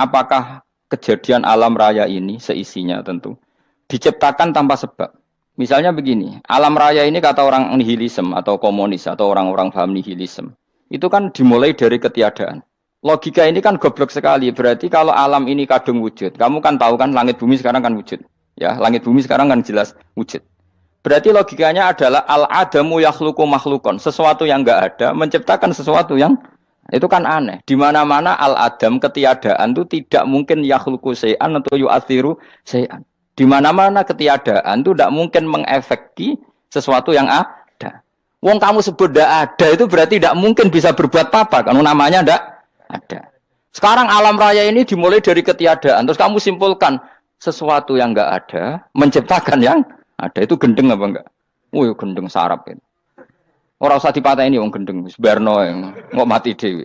apakah kejadian alam raya ini seisinya tentu diciptakan tanpa sebab. Misalnya begini, alam raya ini kata orang nihilisme atau komunis atau orang-orang paham nihilisme, itu kan dimulai dari ketiadaan. Logika ini kan goblok sekali. Berarti kalau alam ini kadung wujud, kamu kan tahu kan langit bumi sekarang kan wujud. Ya, langit bumi sekarang kan jelas wujud. Berarti logikanya adalah al-adamu yakhluqu makhlukon, sesuatu yang enggak ada menciptakan sesuatu yang itu kan aneh. Di mana-mana al-adam ketiadaan itu tidak mungkin yakhluqu syai'an atau yu'athiru syai'an. Di mana-mana ketiadaan itu tidak mungkin mengefeki sesuatu yang ada. Wong kamu sebut tidak ada itu berarti tidak mungkin bisa berbuat apa karena namanya tidak ada. Sekarang alam raya ini dimulai dari ketiadaan. Terus kamu simpulkan sesuatu yang enggak ada menciptakan yang ada. Itu gendeng apa enggak? Oh, gendeng sarap itu. Orang usah dipatahin wong gendeng, sebarno yang nggak mati dewi.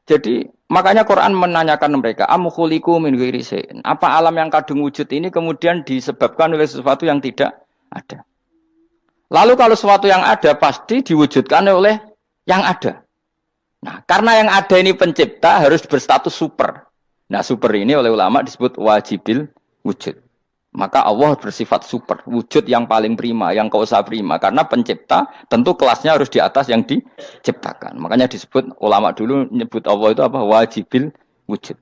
Jadi makanya Quran menanyakan mereka, am khuliqu min ghairi syai'in. Apa alam yang kadung wujud ini kemudian disebabkan oleh sesuatu yang tidak ada. Lalu kalau sesuatu yang ada pasti diwujudkan oleh yang ada. Nah, karena yang ada ini pencipta harus berstatus super. Nah, super ini oleh ulama disebut wajibil wujud. Maka Allah bersifat super, wujud yang paling prima, yang kausa prima. Karena pencipta tentu kelasnya harus di atas yang diciptakan. Makanya disebut ulama dulu nyebut Allah itu apa? Wajibil wujud.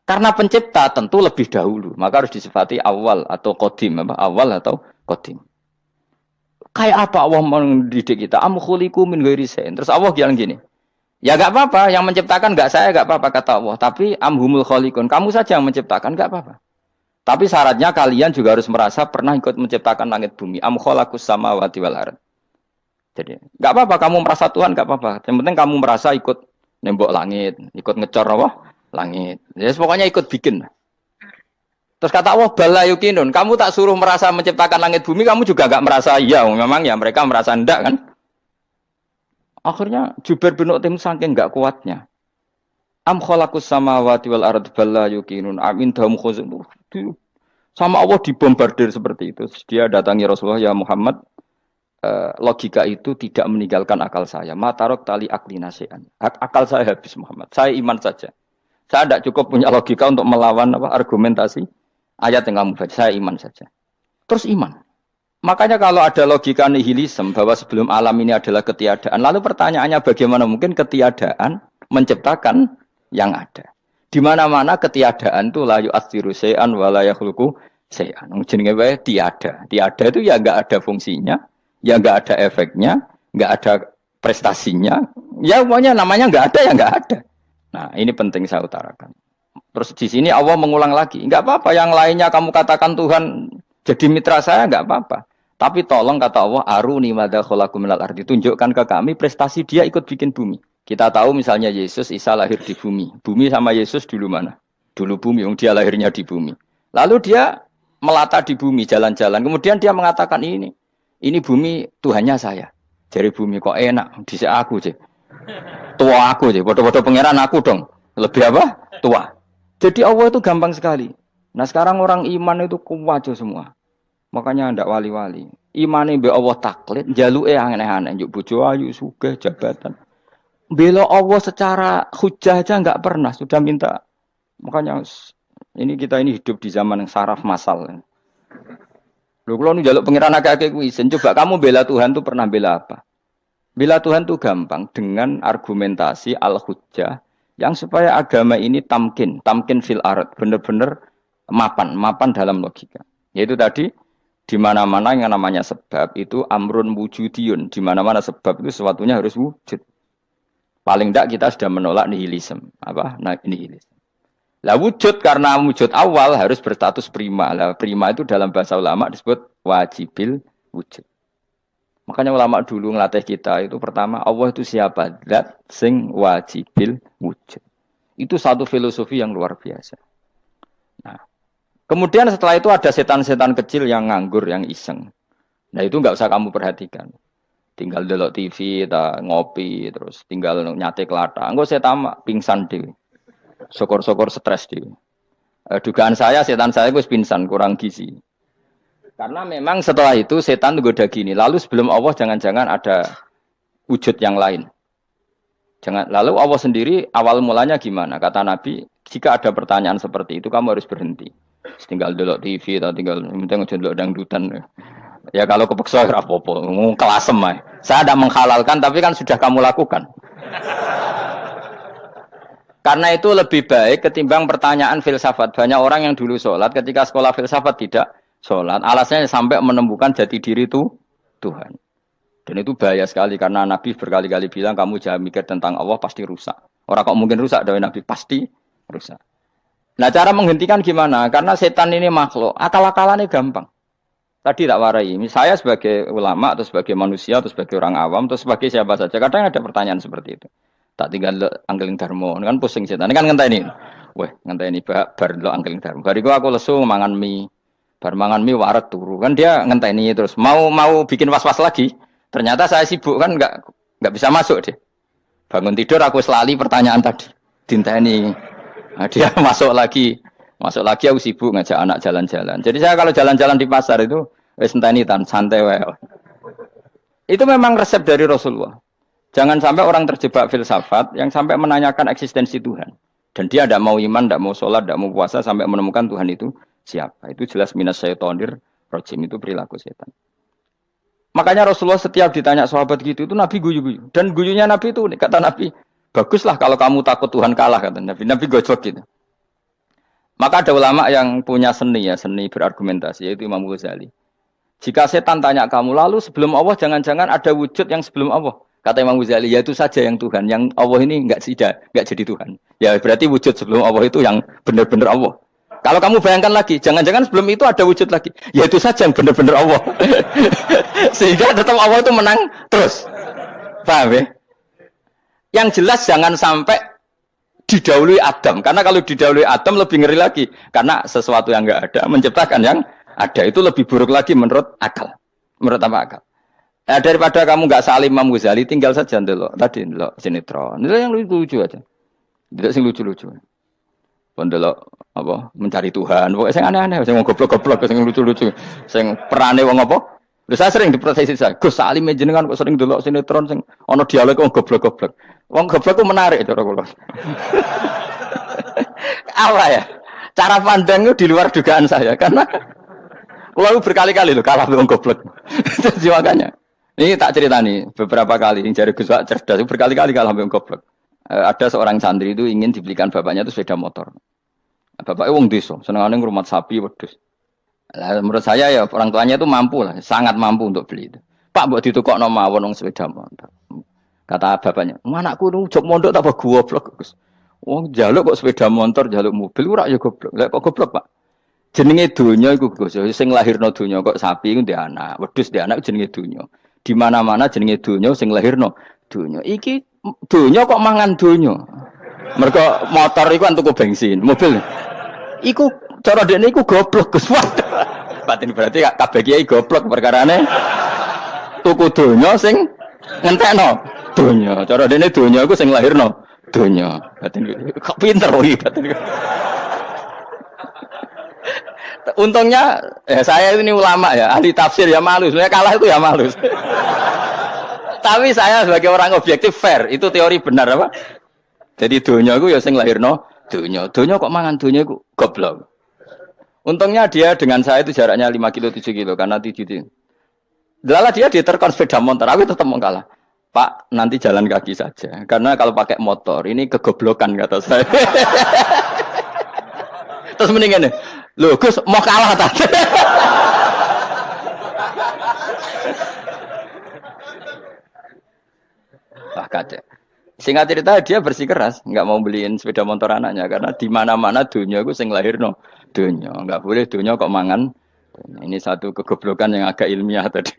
Karena pencipta tentu lebih dahulu, maka harus disifati awal atau qadim, apa? Awal atau qadim. Kayak apa Allah mendidik kita? Am khuliqu min ghairi syai'in. Terus Allah bilang gini, ya enggak apa-apa, yang menciptakan enggak saya, enggak apa-apa kata Allah. Tapi amhumul khaliqun, kamu saja yang menciptakan, enggak apa-apa. Tapi syaratnya kalian juga harus merasa pernah ikut menciptakan langit bumi. Am khalaqus samawati wal ardh. Jadi, enggak apa-apa kamu merasa Tuhan, enggak apa-apa. Yang penting kamu merasa ikut nembok langit, ikut ngecor apa? Langit. Ya pokoknya ikut bikin. Terus kata Allah, bala yukinun, kamu tak suruh merasa menciptakan langit bumi, kamu juga enggak merasa iya, memang ya mereka merasa enggak kan? Akhirnya Jubair bin Mut'im saking enggak kuatnya. Am khalaqus samawati wal ardh bala yukinun amin dahum khuzun. Sama Allah dibombardir seperti itu. Dia datangi Rasulullah, ya Muhammad, logika itu tidak meninggalkan akal saya. Matarok tali akli nasian. Akal saya habis Muhammad. Saya iman saja. Saya tidak cukup punya logika untuk melawan argumentasi ayat yang kamu baca. Saya iman saja. Terus iman. Makanya kalau ada logika nihilisme bahwa sebelum alam ini adalah ketiadaan, lalu pertanyaannya bagaimana mungkin ketiadaan menciptakan yang ada? Di mana-mana ketiadaan itu la yu'athiru syai'an wa la yakhluqu syai'an. Jenenge wae tiada. Tiada itu ya enggak ada fungsinya, ya enggak ada efeknya, enggak ada prestasinya. Ya pokoknya namanya enggak ada ya enggak ada. Nah, ini penting saya utarakan. Terus di sini Allah mengulang lagi, enggak apa-apa yang lainnya kamu katakan Tuhan jadi mitra saya enggak apa-apa. Tapi tolong kata Allah, aruni madza khalaqu minal ardi, tunjukkan ke kami prestasi dia ikut bikin bumi. Kita tahu misalnya Yesus, Isa lahir di bumi. Bumi sama Yesus dulu mana? Dulu bumi, dia lahirnya di bumi. Lalu dia melata di bumi, jalan-jalan. Kemudian dia mengatakan ini bumi Tuhannya saya. Dari bumi kok enak, dhisik aku sih. Tua aku sih, bodoh-bodoh pangeran aku dong. Lebih apa? Tua. Jadi Allah itu gampang sekali. Nah sekarang orang iman itu kuwajo semua. Makanya ndak wali-wali. Imane mbek Allah taklid, njaluke aneh-aneh, njuk bojo ayu, sugih, jabatan. Bela Allah secara hujah aja enggak pernah, sudah minta. Makanya kita ini hidup di zaman yang saraf massal. Lho kula nu njaluk pangeran akeh-akeh kuwi, coba kamu bela Tuhan tuh pernah bela apa? Bela Tuhan tuh gampang dengan argumentasi al-hujjah yang supaya agama ini tamkin fil ard, benar-benar mapan dalam logika. Yaitu tadi di mana-mana yang namanya sebab itu amrun wujudiyun, di mana-mana sebab itu sesuatunya harus wujud. Paling tidak kita sudah menolak nihilisme. Apa? Nah, nihilisme. Lah wujud karena wujud awal harus berstatus prima. Lah prima itu dalam bahasa ulama disebut wajibil wujud. Makanya ulama dulu ngelatih kita itu pertama Allah itu siapa? Zat sing wajibil wujud. Itu satu filosofi yang luar biasa. Nah, kemudian setelah itu ada setan-setan kecil yang nganggur, yang iseng. Nah itu nggak usah kamu perhatikan. Tinggal delok TV, ngopi, terus tinggal nyate kelata. Enggak saya tamak, pingsan dewi. Syukur-syukur stres dewi. Dugaan saya, setan saya itu pingsan, kurang gizi. Karena memang setelah itu setan goda gini. Lalu sebelum Allah jangan-jangan ada wujud yang lain. Jangan. Lalu Allah sendiri awal mulanya gimana? Kata Nabi, jika ada pertanyaan seperti itu kamu harus berhenti. Tinggal delok TV atau tinggal penting aja delok dangdutan. Ya kalau kepeksa ora apa-apa, kelasem ae. Saya tidak menghalalkan tapi kan sudah kamu lakukan. Karena itu lebih baik ketimbang pertanyaan filsafat. Banyak orang yang dulu sholat ketika sekolah filsafat tidak sholat. Alasannya sampai menemukan jati diri itu Tuhan. Dan itu bahaya sekali karena Nabi berkali-kali bilang kamu jangan mikir tentang Allah pasti rusak. Orang kok mungkin rusak dari Nabi pasti rusak. Nah cara menghentikan gimana? Karena setan ini makhluk, akal-akalannya gampang. Tadi tak warai, saya sebagai ulama atau sebagai manusia atau sebagai orang awam atau sebagai siapa saja, kadang ada pertanyaan seperti itu. Tak tinggal anggeling darmo, kan pusing setan. Ini kan ngenteni. Weh, ngenteni bar lo anggeling darmo. Bariku aku lesu mangan mie. Bar mangan mie waret turu. Kan dia ngenteni terus mau bikin was-was lagi. Ternyata saya sibuk kan enggak bisa masuk deh. Bangun tidur aku selali pertanyaan tadi. Dinteni. Nah, dia masuk lagi aku sibuk ngajak anak jalan-jalan. Jadi saya kalau jalan-jalan di pasar itu wis enteni tan santai wae. Itu memang resep dari Rasulullah. Jangan sampai orang terjebak filsafat yang sampai menanyakan eksistensi Tuhan. Dan dia tidak mau iman, tidak mau sholat, tidak mau puasa sampai menemukan Tuhan itu siapa. Itu jelas minas syaitonir rajim, itu perilaku setan. Makanya Rasulullah setiap ditanya sahabat gitu itu Nabi guyu-guyu. Dan guyunya Nabi itu kata Nabi, baguslah kalau kamu takut Tuhan kalah kata Nabi. Nabi gojok gitu. Maka ada ulama yang punya seni berargumentasi yaitu Imam Ghazali. Jika setan tanya kamu lalu sebelum Allah jangan-jangan ada wujud yang sebelum Allah. Kata Imam Ghazali, ya itu saja yang Tuhan. Yang Allah ini enggak jadi Tuhan. Ya berarti wujud sebelum Allah itu yang benar-benar Allah. Kalau kamu bayangkan lagi, jangan-jangan sebelum itu ada wujud lagi. Ya itu saja yang benar-benar Allah. Sehingga tetap Allah itu menang terus. Paham ya? Yang jelas jangan sampai didahului Adam. Karena kalau didahului Adam lebih ngeri lagi. Karena sesuatu yang enggak ada menciptakan yang ada. Itu lebih buruk lagi menurut akal. Menurut apa akal? Nah, daripada kamu nggak salim Imam Ghazali, tinggal saja ndelok. Tadi ndelok sinetron. Ndelok yang lucu-lucu aja. Ndelok sing lucu-lucu. Ndelok apa? Mencari Tuhan. Pokoknya sing aneh-aneh, sing goblok-goblok, sing lucu-lucu, sing perane wong apa? Lha saya sering diprotesi saya. Gus Salim jenengan kok sering ndelok sinetron sing ana dialog wong goblok-goblok. Wong goblok ku menarik cara kula. Apa ya? Cara pandang itu di luar dugaan saya karena kula berkali-kali lho kalah wong goblok. Jadi makanya ini tak cerita nih beberapa kali yang jari Gus Wak cerdas berkali-kali kalah sampai goblok. Ada seorang santri itu ingin dibelikan bapaknya itu sepeda motor. Bapaknya wong desa, senengane ngrumat sapi wedhus. Lah menurut saya ya orang tuanya itu mampu lah, sangat mampu untuk beli itu. Pak mbok ditukokno mawon wong sepeda motor. Kata bapaknya, "Anakku nu jog mondok tak goblok, Gus." Wong njaluk kok sepeda motor, njaluk mobil ora ya goblok. Lah kok goblok, Pak? Jenenge donya iku Gus, sing lahirno donya kok sapi iku ndek anak, wedhus ndek anak jenenge donya. Di mana-mana jenenge donya sing lahirno donya. Iki donya kok mangan donya. Mergo motor iku kan tuku bensin, mobil. Iku cara dekne iku goblok Gus. Batin berarti kabeh kiai goblok perkarane tuku donya sing ngentekno donya. Cara dekne donya iku sing lahirno donya. Batin kok pinter iki batin. Untungnya saya ini ulama ya, ahli tafsir ya malu. Sebenarnya kalah itu ya malu. Tapi saya sebagai orang objektif fair, itu teori benar apa? Jadi donya itu ya sing lahirno donya. Donya kok mangan donya itu goblok. Untungnya dia dengan saya itu jaraknya 5 kilo 7 kilo karena tidur. Lala dia diterkon sepeda motor, aku tetap mau kalah. Pak, nanti jalan kaki saja. Karena kalau pakai motor ini kegoblokan kata saya. Terus mendingan nih, loh Gus mau kalah tadi. Wah kacau. Singkat cerita dia bersikeras, nggak mau beliin sepeda motor anaknya karena di mana-mana dunia gue sing lahirno dunia, nggak boleh dunia kok mangan. Ini satu kegoblokan yang agak ilmiah tadi.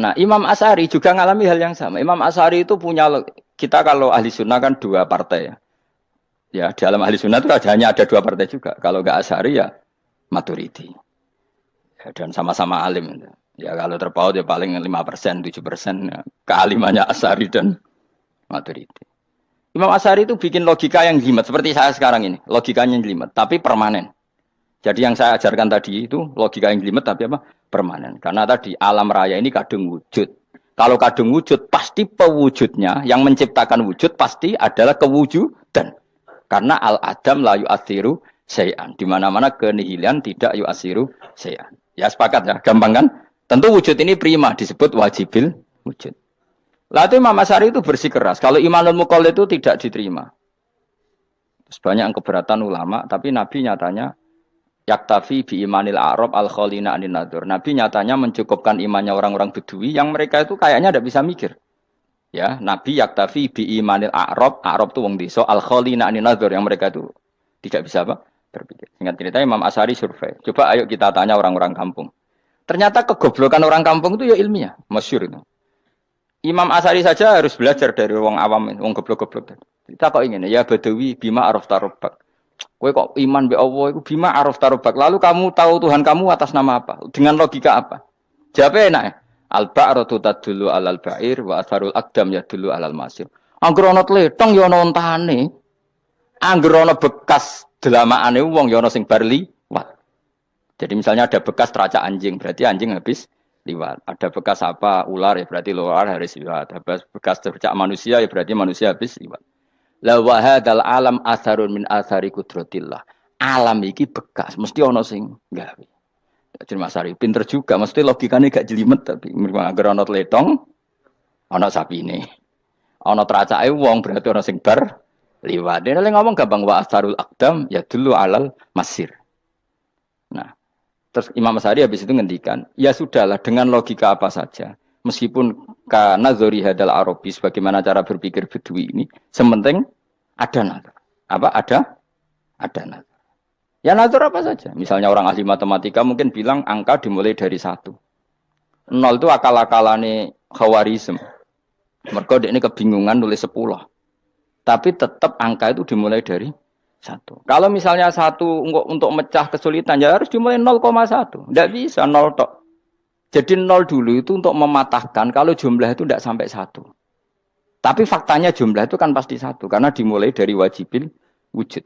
Nah Imam Asy'ari juga ngalami hal yang sama. Imam Asy'ari itu punya, kita kalau ahli sunnah kan 2 partai ya. Ya dalam ahli sunnah itu hanya ada 2 partai juga. Kalau nggak Asy'ari ya Maturidi. Ya, dan sama-sama alim. Ya kalau terpaut ya paling 5%, 7% ya. Kealimannya Asy'ari dan Maturidi. Imam Asy'ari itu bikin logika yang jelimet seperti saya sekarang ini, logikanya jelimet tapi permanen. Jadi yang saya ajarkan tadi itu logika yang jelimet tapi apa? Permanen. Karena tadi alam raya ini kadung wujud. Kalau kadung wujud, pasti pewujudnya, yang menciptakan wujud pasti adalah kewujudan. Karena al-adam la yu'athiru syai'an. Di mana-mana kenihilan tidak yu'athiru syai'an. Ya sepakat ya, gampang kan? Tentu wujud ini prima, disebut wajibil wujud. Lalu Imam Asy'ari itu bersikeras. Kalau imanul muqallid itu tidak diterima. Terus banyak yang keberatan ulama, tapi Nabi nyatanya yaktafi bi imanil a'rab al-khalina anin nadur. Nabi nyatanya mencukupkan imannya orang-orang Bedui yang mereka itu kayaknya tidak bisa mikir. Ya, Nabi yaktafi bi imanil a'rab itu wong desa al-khalina anin nadur yang mereka itu tidak bisa apa? Berpikir. Singkat cerita Imam Asy'ari survei. Coba ayo kita tanya orang-orang kampung. Ternyata kegoblokan orang kampung itu ya ilmiah, masyhur itu. Imam Asy'ari saja harus belajar dari wong awam, wong goblok-goblok. Kita kok ingin ya Badawi bima arafta rabbak. Kowe kok iman be Allah iku bima arafta rabbak. Lalu kamu tahu Tuhan kamu atas nama apa? Dengan logika apa? Jawabnya enak. Al-ba'ratu tadullu 'alal ba'ir wa atharul aqdam yadullu 'alal masir. Angger ana tletong ya ana ontane. Angger ana bekas delamaane wong ya ana sing bar liwat. Jadi misalnya ada bekas teracak anjing, berarti anjing habis liwat. Ada bekas apa ular ya berarti ular harus liwat. Ada bekas teracak manusia ya berarti manusia habis liwat. La wa hadzal alam atharun min athari qudratillah. Alam iki bekas, mesti ana sing gawe. Jadi Mas Ari pinter juga, mesti logikane gak jelimet tapi agar ana tletong, ana sapine. Ana tracake wong berarti ana sing bar liwat. Dene ngomong gampang wa atharul aqdam ya dulu alal masir. Nah, terus Imam Asy'ari habis itu ngendikan, ya sudahlah dengan logika apa saja. Meskipun karena zori hadal Arabi bagaimana cara berpikir Bedui ini, sementing ada nazar. Apa ada nazar. Ya nazar apa saja. Misalnya orang ahli matematika mungkin bilang angka dimulai dari 1. 0 itu akal-akalane Khawarizm. Mergo ini kebingungan nulis 10. Tapi tetap angka itu dimulai dari 1. Kalau misalnya 1 untuk mecah kesulitan ya harus dimulai 0,1. Tidak bisa 0 tok. Jadi 0 dulu itu untuk mematahkan kalau jumlah itu tidak sampai 1. Tapi faktanya jumlah itu kan pasti 1. Karena dimulai dari wajibil wujud.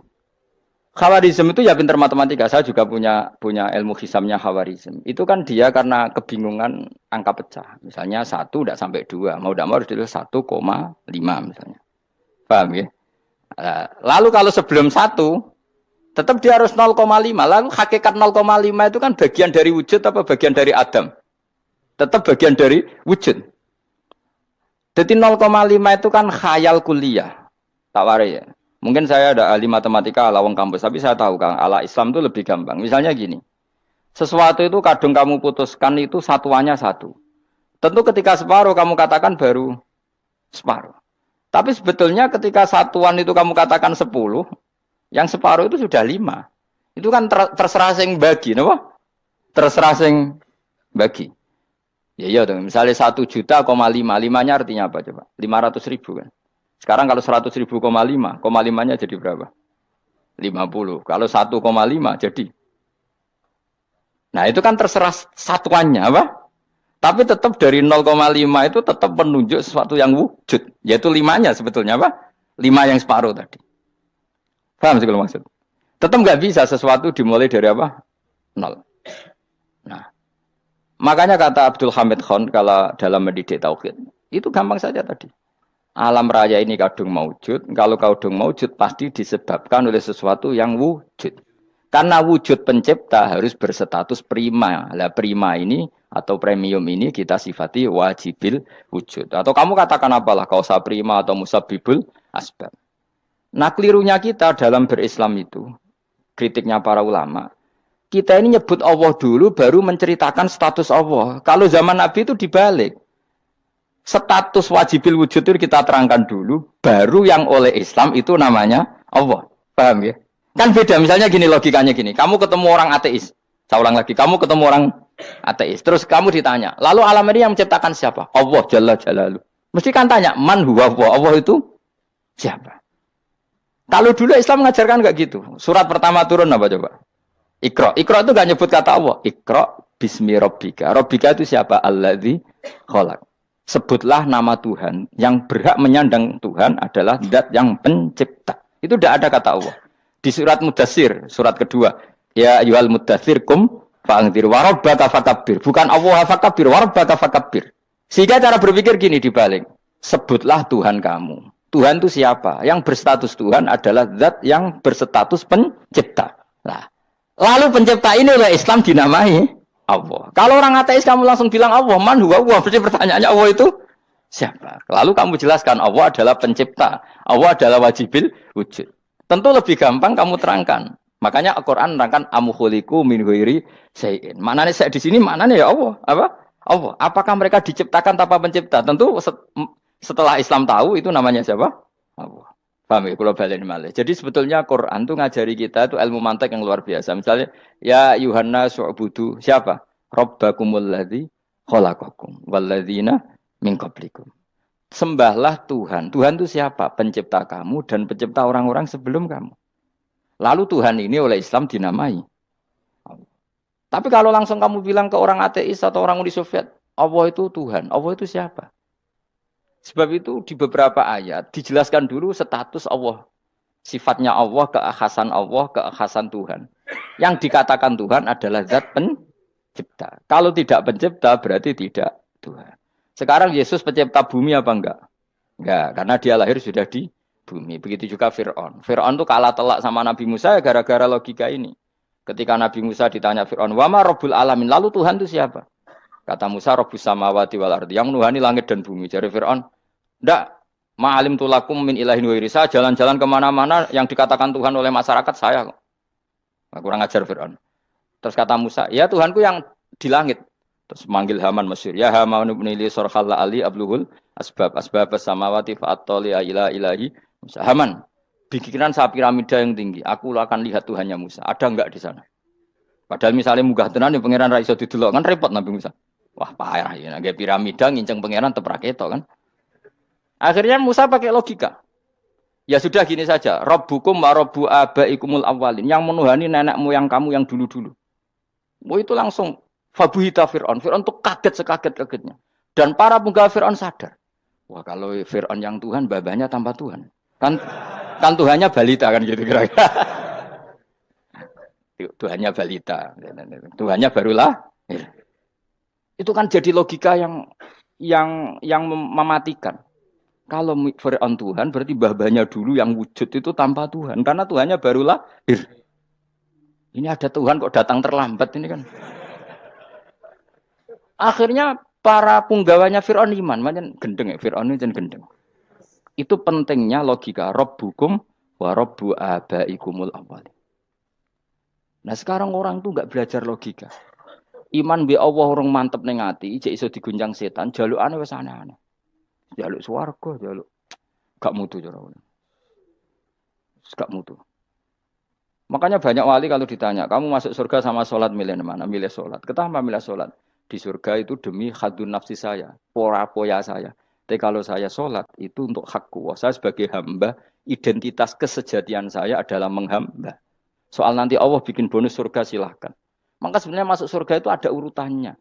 Khawarizm itu ya pintar matematika. Saya juga punya ilmu hisamnya Khawarizm. Itu kan dia karena kebingungan angka pecah. Misalnya 1 tidak sampai 2. Mau tidak mau harus ditulis 1,5 misalnya. Paham ya? Lalu kalau sebelum 1, tetap dia harus 0,5. Lalu hakikat 0,5 itu kan bagian dari wujud apa bagian dari Adam? Tetap bagian dari wujud. Jadi 0,5 itu kan khayal kuliah. Tak warai ya. Mungkin saya ada ahli matematika ala wong kampus, tapi saya tahu Kang, ala Islam itu lebih gampang. Misalnya gini. Sesuatu itu kadang kamu putuskan itu satuannya 1. Tentu ketika separuh kamu katakan baru separuh. Tapi sebetulnya ketika satuan itu kamu katakan 10, yang separuh itu sudah 5. Itu kan terserah sing bagi, napa? Terserah sing bagi. Ya iya dong, misalnya 1 juta, 5-nya artinya apa coba? 500 ribu kan. Sekarang kalau 100 ribu, 5-nya jadi berapa? 50. Kalau 1,5 jadi. Nah itu kan terserah satuannya apa? Tapi tetap dari 0,5 itu tetap menunjuk sesuatu yang wujud. Yaitu 5-nya sebetulnya apa? 5 yang separuh tadi. Paham sih kalau maksud? Tetap nggak bisa sesuatu dimulai dari apa? 0. Nah. Makanya kata Abdul Hamid Khan kalau dalam mendidik tauhid, itu gampang saja tadi. Alam raya ini kadung maujud, kalau kadung maujud pasti disebabkan oleh sesuatu yang wujud. Karena wujud pencipta harus berstatus prima. Lah prima ini atau premium ini kita sifati wajibil wujud. Atau kamu katakan apalah kausa prima atau musabibul asbab. Nah kelirunya kita dalam berislam itu, kritiknya para ulama, kita ini nyebut Allah dulu baru menceritakan status Allah. Kalau zaman Nabi itu dibalik. Status wajibil wujud itu kita terangkan dulu, baru yang oleh Islam itu namanya Allah. Paham ya? Kan beda, misalnya gini logikanya gini. Kamu ketemu orang ateis. Saya ulang lagi, kamu ketemu orang ateis. Terus kamu ditanya, lalu alam ini yang menciptakan siapa? Allah Jalla Jalaluh. Mesti kan tanya, man huwa Allah? Allah itu siapa? Kalau dulu Islam mengajarkan enggak gitu. Surat pertama turun apa coba? Iqra. Iqra itu gak nyebut kata Allah. Iqra bismi rabbika. Rabbika itu siapa? Alladzi khalaq. Sebutlah nama Tuhan. Yang berhak menyandang Tuhan adalah zat yang pencipta. Itu tidak ada kata Allah. Di surat Mudatsir, surat kedua. Ya ayyuhal mudatsir kum fa'anzir wa rabbaka fakabbir. Bukan Allah fakabbir, wa rabbaka fakabbir. Sehingga cara berpikir gini dibalik. Sebutlah Tuhan kamu. Tuhan itu siapa? Yang berstatus Tuhan adalah zat yang berstatus pencipta. Nah, lalu pencipta ini oleh Islam dinamai Allah. Kalau orang ateis kamu langsung bilang Allah, man huwa Allah. Berarti pertanyaannya Allah itu siapa? Lalu kamu jelaskan Allah adalah pencipta. Allah adalah wajibil wujud. Tentu lebih gampang kamu terangkan. Makanya Al-Quran menerangkan amuhuliku min ghairi syai'in. Maknanya saya di sini maknanya ya Allah. Apa? Allah. Apakah mereka diciptakan tanpa pencipta? Tentu setelah Islam tahu itu namanya siapa? Allah. Paham ya? Kalau balik malih. Jadi sebetulnya Quran itu ngajari kita itu ilmu mantek yang luar biasa. Misalnya ya Yuhanna su'budu siapa? Rabbakumul ladzi khalaqakum walladzina min qablikum. Sembahlah Tuhan. Tuhan itu siapa? Pencipta kamu dan pencipta orang-orang sebelum kamu. Lalu Tuhan ini oleh Islam dinamai. Tapi kalau langsung kamu bilang ke orang ateis atau orang Uni Soviet, Allah itu Tuhan. Allah itu siapa? Sebab itu di beberapa ayat dijelaskan dulu status Allah. Sifatnya Allah, keakhasan Tuhan. Yang dikatakan Tuhan adalah zat pencipta. Kalau tidak pencipta berarti tidak Tuhan. Sekarang Yesus pencipta bumi apa enggak? Enggak, karena dia lahir sudah di bumi. Begitu juga Fir'aun. Fir'aun itu kalah telak sama Nabi Musa gara-gara logika ini. Ketika Nabi Musa ditanya Fir'aun, "Wama Rabbul Alamin?" Lalu Tuhan itu siapa? Kata Musa, Rabbus samawati wal ardi, yang menuhani langit dan bumi. Jadi Fir'aun, "Ndak, ma'alim tulakum min ilahin wairi." Saya jalan-jalan kemana-mana yang dikatakan Tuhan oleh masyarakat saya kok. Kurang ajar Fir'aun. Terus kata Musa, "Ya Tuhanku yang di langit." Terus manggil Haman Mesir, "Ya Haman ibn li sarhal ali abluhul asbab samawati fa'attali ila ilahi Musa." Haman, bikinan saya piramida yang tinggi. Aku akan lihat Tuhannya Musa. Ada enggak di sana? Padahal misalnya munggah tenan yang pangeran ra iso didelok kan repot Nabi Musa. Wah, parah ya, nggak piramida nginceng pangeran teprak ketok kan. Akhirnya Musa pakai logika. Ya sudah gini saja, Rabbukum wa rabbu abaikumul awwalin, yang menuhani nenek moyang kamu yang dulu-dulu. Oh itu langsung fabuhita Fir'aun. Fir'aun tuh kaget sekaget-kagetnya. Dan para penggawa Fir'aun sadar. Wah, kalau Fir'aun yang Tuhan, babanya tanpa Tuhan. Kan Tuhannya balita kan gitu kira-kira. Tuhannya balita. Tuhannya barulah. Itu kan jadi logika yang mematikan. Kalau Fir'aun Tuhan berarti babanya dulu yang wujud itu tanpa Tuhan. Karena Tuhannya baru lahir. Ini ada Tuhan kok datang terlambat ini kan. Akhirnya para punggawanya Fir'aun iman. Macam gendeng ya. Fir'aun ini jangan gendeng. Itu pentingnya logika. Rabbukum wa rabbu abaikumul awwalin. Nah sekarang orang tuh nggak belajar logika. Iman bi Allah orang mantep ning ati, cek iso digunjang setan, jalukane wis aneh-aneh. Jaluk swarga, jaluk gak mutu cara ngono. Gak mutu. Makanya banyak wali kalau ditanya, kamu masuk surga sama sholat milih mana? Milih sholat. Kenapa milih sholat? Di surga itu demi khadun nafsi saya, poya saya. Tapi kalau saya sholat itu untuk hakku. Saya sebagai hamba, identitas kesejatian saya adalah menghamba. Soal nanti Allah bikin bonus surga silahkan. Maka sebenarnya masuk surga itu ada urutannya.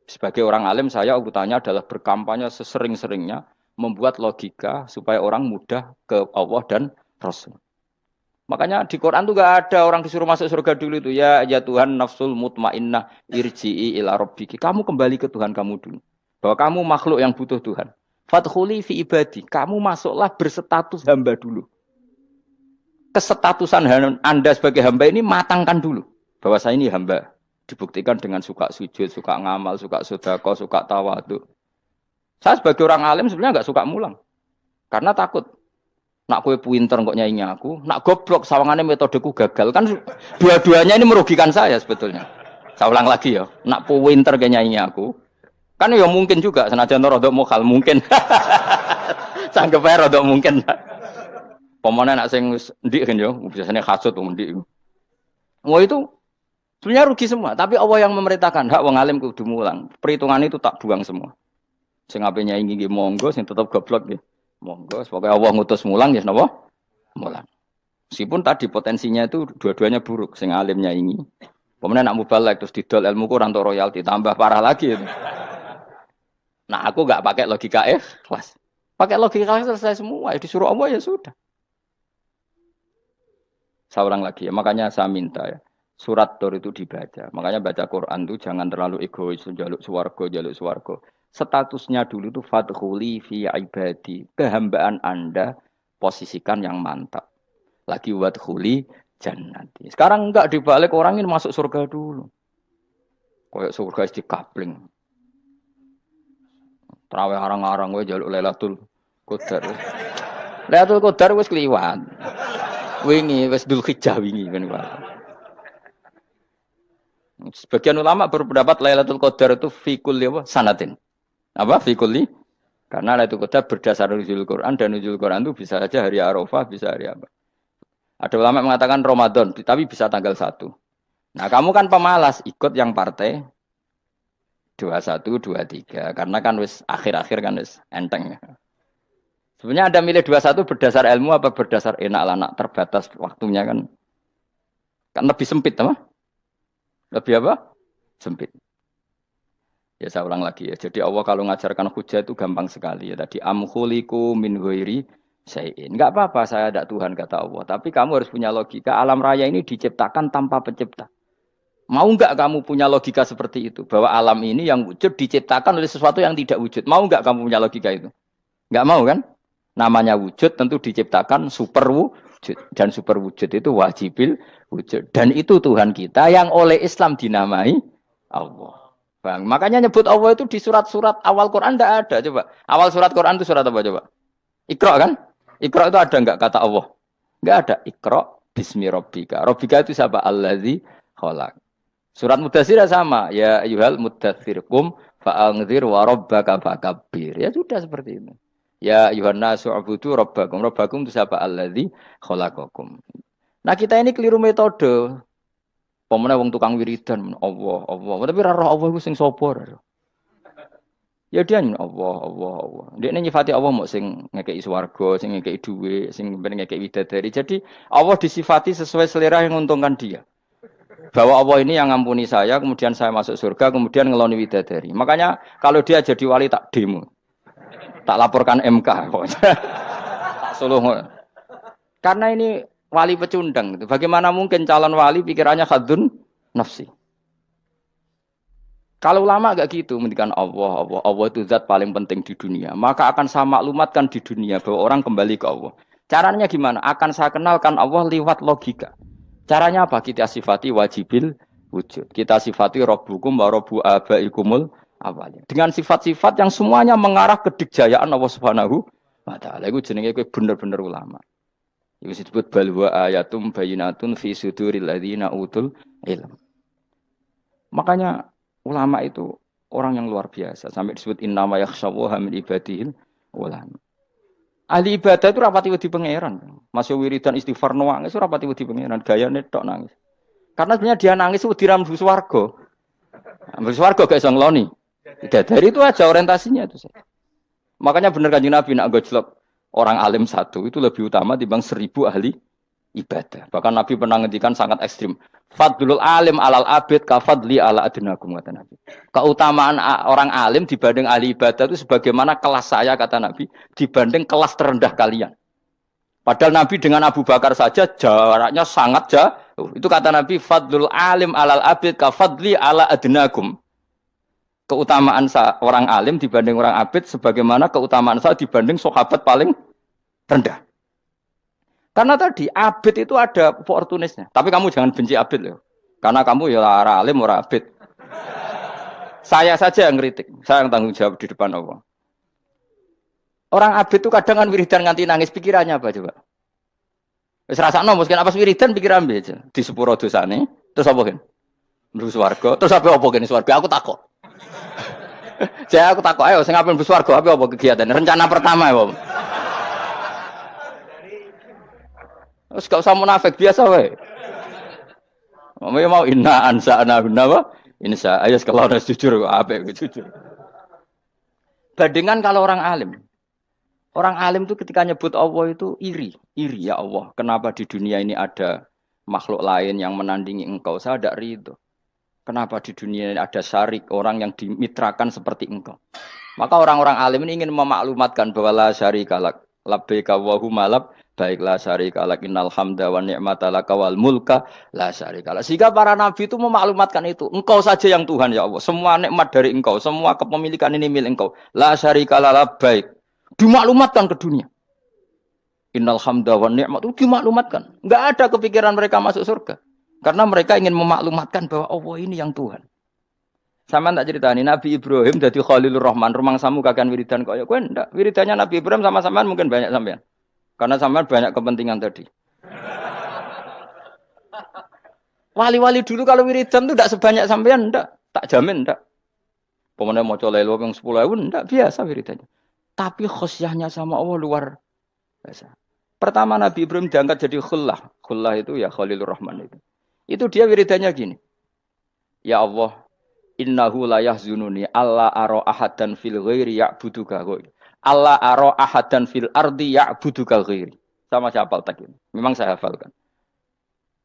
Sebagai orang alim saya urutannya adalah berkampanye sesering-seringnya membuat logika supaya orang mudah ke Allah dan Rasul. Makanya di Quran tuh gak ada orang disuruh masuk surga dulu itu ya Tuhan nafsul mutmainnah irji'i ila rabbiki. Kamu kembali ke Tuhan kamu dulu. Bahwa kamu makhluk yang butuh Tuhan. Fadkhuli fi ibadi. Kamu masuklah berstatus hamba dulu. Kesestatusan Anda sebagai hamba ini matangkan dulu. Bahwa saya ini hamba. Dibuktikan dengan suka sujud, suka ngamal, suka sedekah, suka tawadhu. Saya sebagai orang alim sebenarnya nggak suka mulang. Karena takut. Nak kue pinter kok nyaingi aku, nak goblok sawangannya metodeku gagal. Kan dua-duanya ini merugikan saya sebetulnya. Saya ulang lagi ya. Nak pinter kayak nyaingi aku. Kan ya mungkin juga. Senajan rodok mokal mungkin. Sanggep aja rodok mungkin. Pemana nak sing ndik kan ya. Biasanya hasut ndik. Mau itu sebenarnya rugi semua, tapi Allah yang memerintahkan hak wong alim kudu mulang. Perhitungan itu tak buang semua. Sing ape nyaingi nggih monggo, sing tetep goblok nggih. Monggo, pokoke Allah ngutus mulang ya napa? Mulang. Meskipun tadi potensinya itu dua-duanya buruk, sing alim nyaingi. Pemenang nak mubalek terus didol ilmuku ora entuk royalti, tambah parah lagi itu. Nah, aku enggak pakai logika ikhlas. Pakai logika selesai semua, ya disuruh Allah ya sudah. Saya ulang lagi ya, makanya saya minta ya. Surat Tur itu dibaca. Makanya baca Quran itu jangan terlalu egois, jaluk swarga. Statusnya dulu itu fadkhuli fi ibadi. Kehambaan Anda posisikan yang mantap. Lagi wadkhuli jannati. Sekarang enggak dibalik orang ini masuk surga dulu. Kayak surga di kapling. Terawih arang-arang gue jaluk Lailatul Qadar. Lailatul Qadar wis kliwat. Wingi wis Dzulhijjah wingi kan Pak. Sebagian ulama berpendapat Lailatul Qadar itu fi kulli sanatin. Apa fi kulli? Karena Lailatul Qadar berdasar nuzul Quran dan nuzul Quran itu bisa saja hari Arafah, bisa hari apa. Ada ulama mengatakan Ramadan, tapi bisa tanggal 1. Nah, kamu kan pemalas ikut yang partai 21, 23 karena kan wis akhir-akhir kan wis enteng. Sebenarnya Anda milih 21 berdasar ilmu apa berdasar enak anak terbatas waktunya kan? Kan lebih sempit apa? Lebih apa? Sempit. Ya saya ulang lagi ya. Jadi Allah kalau ngajarkan hujah itu gampang sekali ya. Tadi amkhuliku min ghairi syai'in. Enggak apa-apa saya ada Tuhan kata Allah, tapi kamu harus punya logika. Alam raya ini diciptakan tanpa pencipta. Mau enggak kamu punya logika seperti itu? Bahwa alam ini yang wujud diciptakan oleh sesuatu yang tidak wujud. Mau enggak kamu punya logika itu? Enggak mau kan? Namanya wujud tentu diciptakan super wujud. Dan super wujud itu wajibil wujud. Dan itu Tuhan kita yang oleh Islam dinamai Allah. Bang. Makanya nyebut Allah itu di surat-surat awal Quran enggak ada. Coba. Awal surat Quran itu surat apa coba? Iqra kan? Iqra itu ada enggak kata Allah? Enggak ada. Iqra bismi rabbika. Rabbika itu siapa? Allazi khalaq. Surat Mudaththir sama, ya ayyuhal mudaththir qum fa'anzir wa rabbaka fakabbir. Ya sudah seperti itu. Ya ayyuhan nasu ubudu rabbakum. Rabbakum itu siapa? Allazi khalaqakum. Nah, kita ini keliru metode. Pemene wong tukang wiridan Allah, Allah. Tapi ora roh Allah iku sing sapa? Ya dia Allah, Allah, Allah. Dia nyifati Allah mau sing ngekei swarga, sing ngekei dhuwit, sing ngekei widadari. Jadi Allah disifati sesuai selera yang menguntungkan dia. Bahwa Allah ini yang ngampuni saya, kemudian saya masuk surga, kemudian ngeloni widadari. Makanya kalau dia jadi wali tak demo. Tak laporkan MK. Tak suluh. Karena ini wali pecundang. Bagaimana mungkin calon wali pikirannya khadun nafsi. Kalau ulama enggak gitu, mendikan Allah, Allah, Allah itu zat paling penting di dunia. Maka akan saya maklumatkan di dunia bahwa orang kembali ke Allah. Caranya gimana? Akan saya kenalkan Allah lewat logika. Caranya apa? Kita sifati wajibil wujud. Kita sifati rabbukum wa rabbu abaikumul awalin. Dengan sifat-sifat yang semuanya mengarah ke dikjayaan Allah Subhanahu wa taala. Iku jenenge kowe bener-bener ulama. Iku disebut bal wa ayatum bayyinatun fi suduril ladzina utul ilm. Makanya ulama itu orang yang luar biasa sampai disebut innama yakhshawaha min ibadil ulama. Ahli ibadah itu rapati wedi pangeran. Masih wiridan istighfar nangis rapati wedi pangeran, gayane tok nangis. Karena sebenarnya dia nangis wedi ra mlebu swarga. Mlebu swarga gak iso ngloni. Dari itu aja orientasinya itu. Makanya benar Kanjeng Nabi nak gojlok orang alim satu itu lebih utama dibanding 1000 ahli ibadah. Bahkan Nabi pernah ngendikan sangat ekstrim. Fadlul alim alal abid ka fadli ala adnakum kata Nabi. Keutamaan orang alim dibanding ahli ibadah itu sebagaimana kelas saya kata Nabi dibanding kelas terendah kalian. Padahal Nabi dengan Abu Bakar saja jaraknya sangat jauh. Itu kata Nabi fadlul alim alal abid ka fadli ala adnakum. Keutamaan orang alim dibanding orang abid sebagaimana keutamaan saya dibanding sahabat paling rendah. Karena tadi abid itu ada oportunisnya. Tapi kamu jangan benci abid loh. Karena kamu ya ora alim ora abid. Saya saja yang kritik. Saya yang tanggung jawab di depan Allah. Orang abid itu kadang kan wiridan nganti nangis pikirannya apa coba? Wis rasakno mungkin apa wiridan pikiran aja. Di sepuro dosane, terus apa kan? Mlebu swarga, terus apa kene swarga? Aku takok. Saya aku takok ayo sing ape mlebu swarga apa kegiatan? Rencana pertama ya, Pak. Terus gak usah munafik biasa wae. Mau inna ansa'na apa? Insya ayo kalau harus jujur apik jujur. Bandingan kalau orang alim. Orang alim itu ketika nyebut Allah itu iri ya Allah. Kenapa di dunia ini ada makhluk lain yang menandingi engkau? Saya tidak ridho. Kenapa di dunia ini ada syarik orang yang dimitrakan seperti engkau? Maka orang-orang alim ini ingin memaklumatkan bahwa la syarika lak labbaika wa huma labbaik la syarika lak innal hamda wa ni'mata laka wal mulka la syarika lak. Sehingga para nabi itu memaklumatkan itu. Engkau saja yang Tuhan ya Allah. Semua nikmat dari Engkau, semua kepemilikan ini milik Engkau. La syarika la labbaik. Dimaklumatkan ke dunia. Innal hamda wa ni'mat itu dimaklumatkan. Enggak ada kepikiran mereka masuk surga. Karena mereka ingin memaklumatkan bahwa Allah ini yang Tuhan. Sama tak ceritani Nabi Ibrahim jadi Khalilur Rahman, rumang samu kakan wiridan kaya kowe ndak. Wiridannya Nabi Ibrahim sama sampean mungkin banyak sampean. Karena sampean banyak kepentingan tadi. Wali-wali dulu kalau wiridan itu ndak sebanyak sampean ndak, tak jamin ndak. Pemene maca lelo ping 10.000 ndak biasa wiridannya. Tapi khosyahnya sama Allah luar biasa. Pertama Nabi Ibrahim diangkat jadi khullah. Khullah itu ya Khalilur Rahman itu. Itu dia wiridannya gini. Ya Allah, innahu la yahzununi alla ara ahadan fil ghairi ya'buduka ghairi. Alla ara ahadan fil ardi ya'buduka ghairi. Sama saya hafal tak ini. Memang saya hafalkan.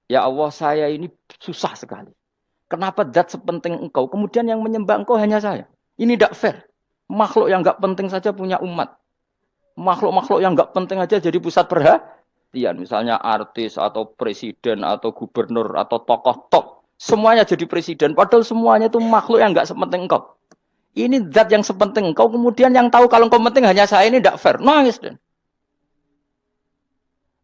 Ya Allah, saya ini susah sekali. Kenapa zat sepenting engkau, kemudian yang menyembah engkau hanya saya? Ini tidak fair. Makhluk yang enggak penting saja punya umat. Makhluk-makhluk yang enggak penting aja jadi pusat perhatian. Misalnya artis atau presiden atau gubernur atau tokoh top. Semuanya jadi presiden, padahal semuanya itu makhluk yang enggak sepenting engkau. Ini zat yang sepenting engkau, kemudian yang tahu kalau engkau penting hanya saya, ini tidak fair. Nangis dan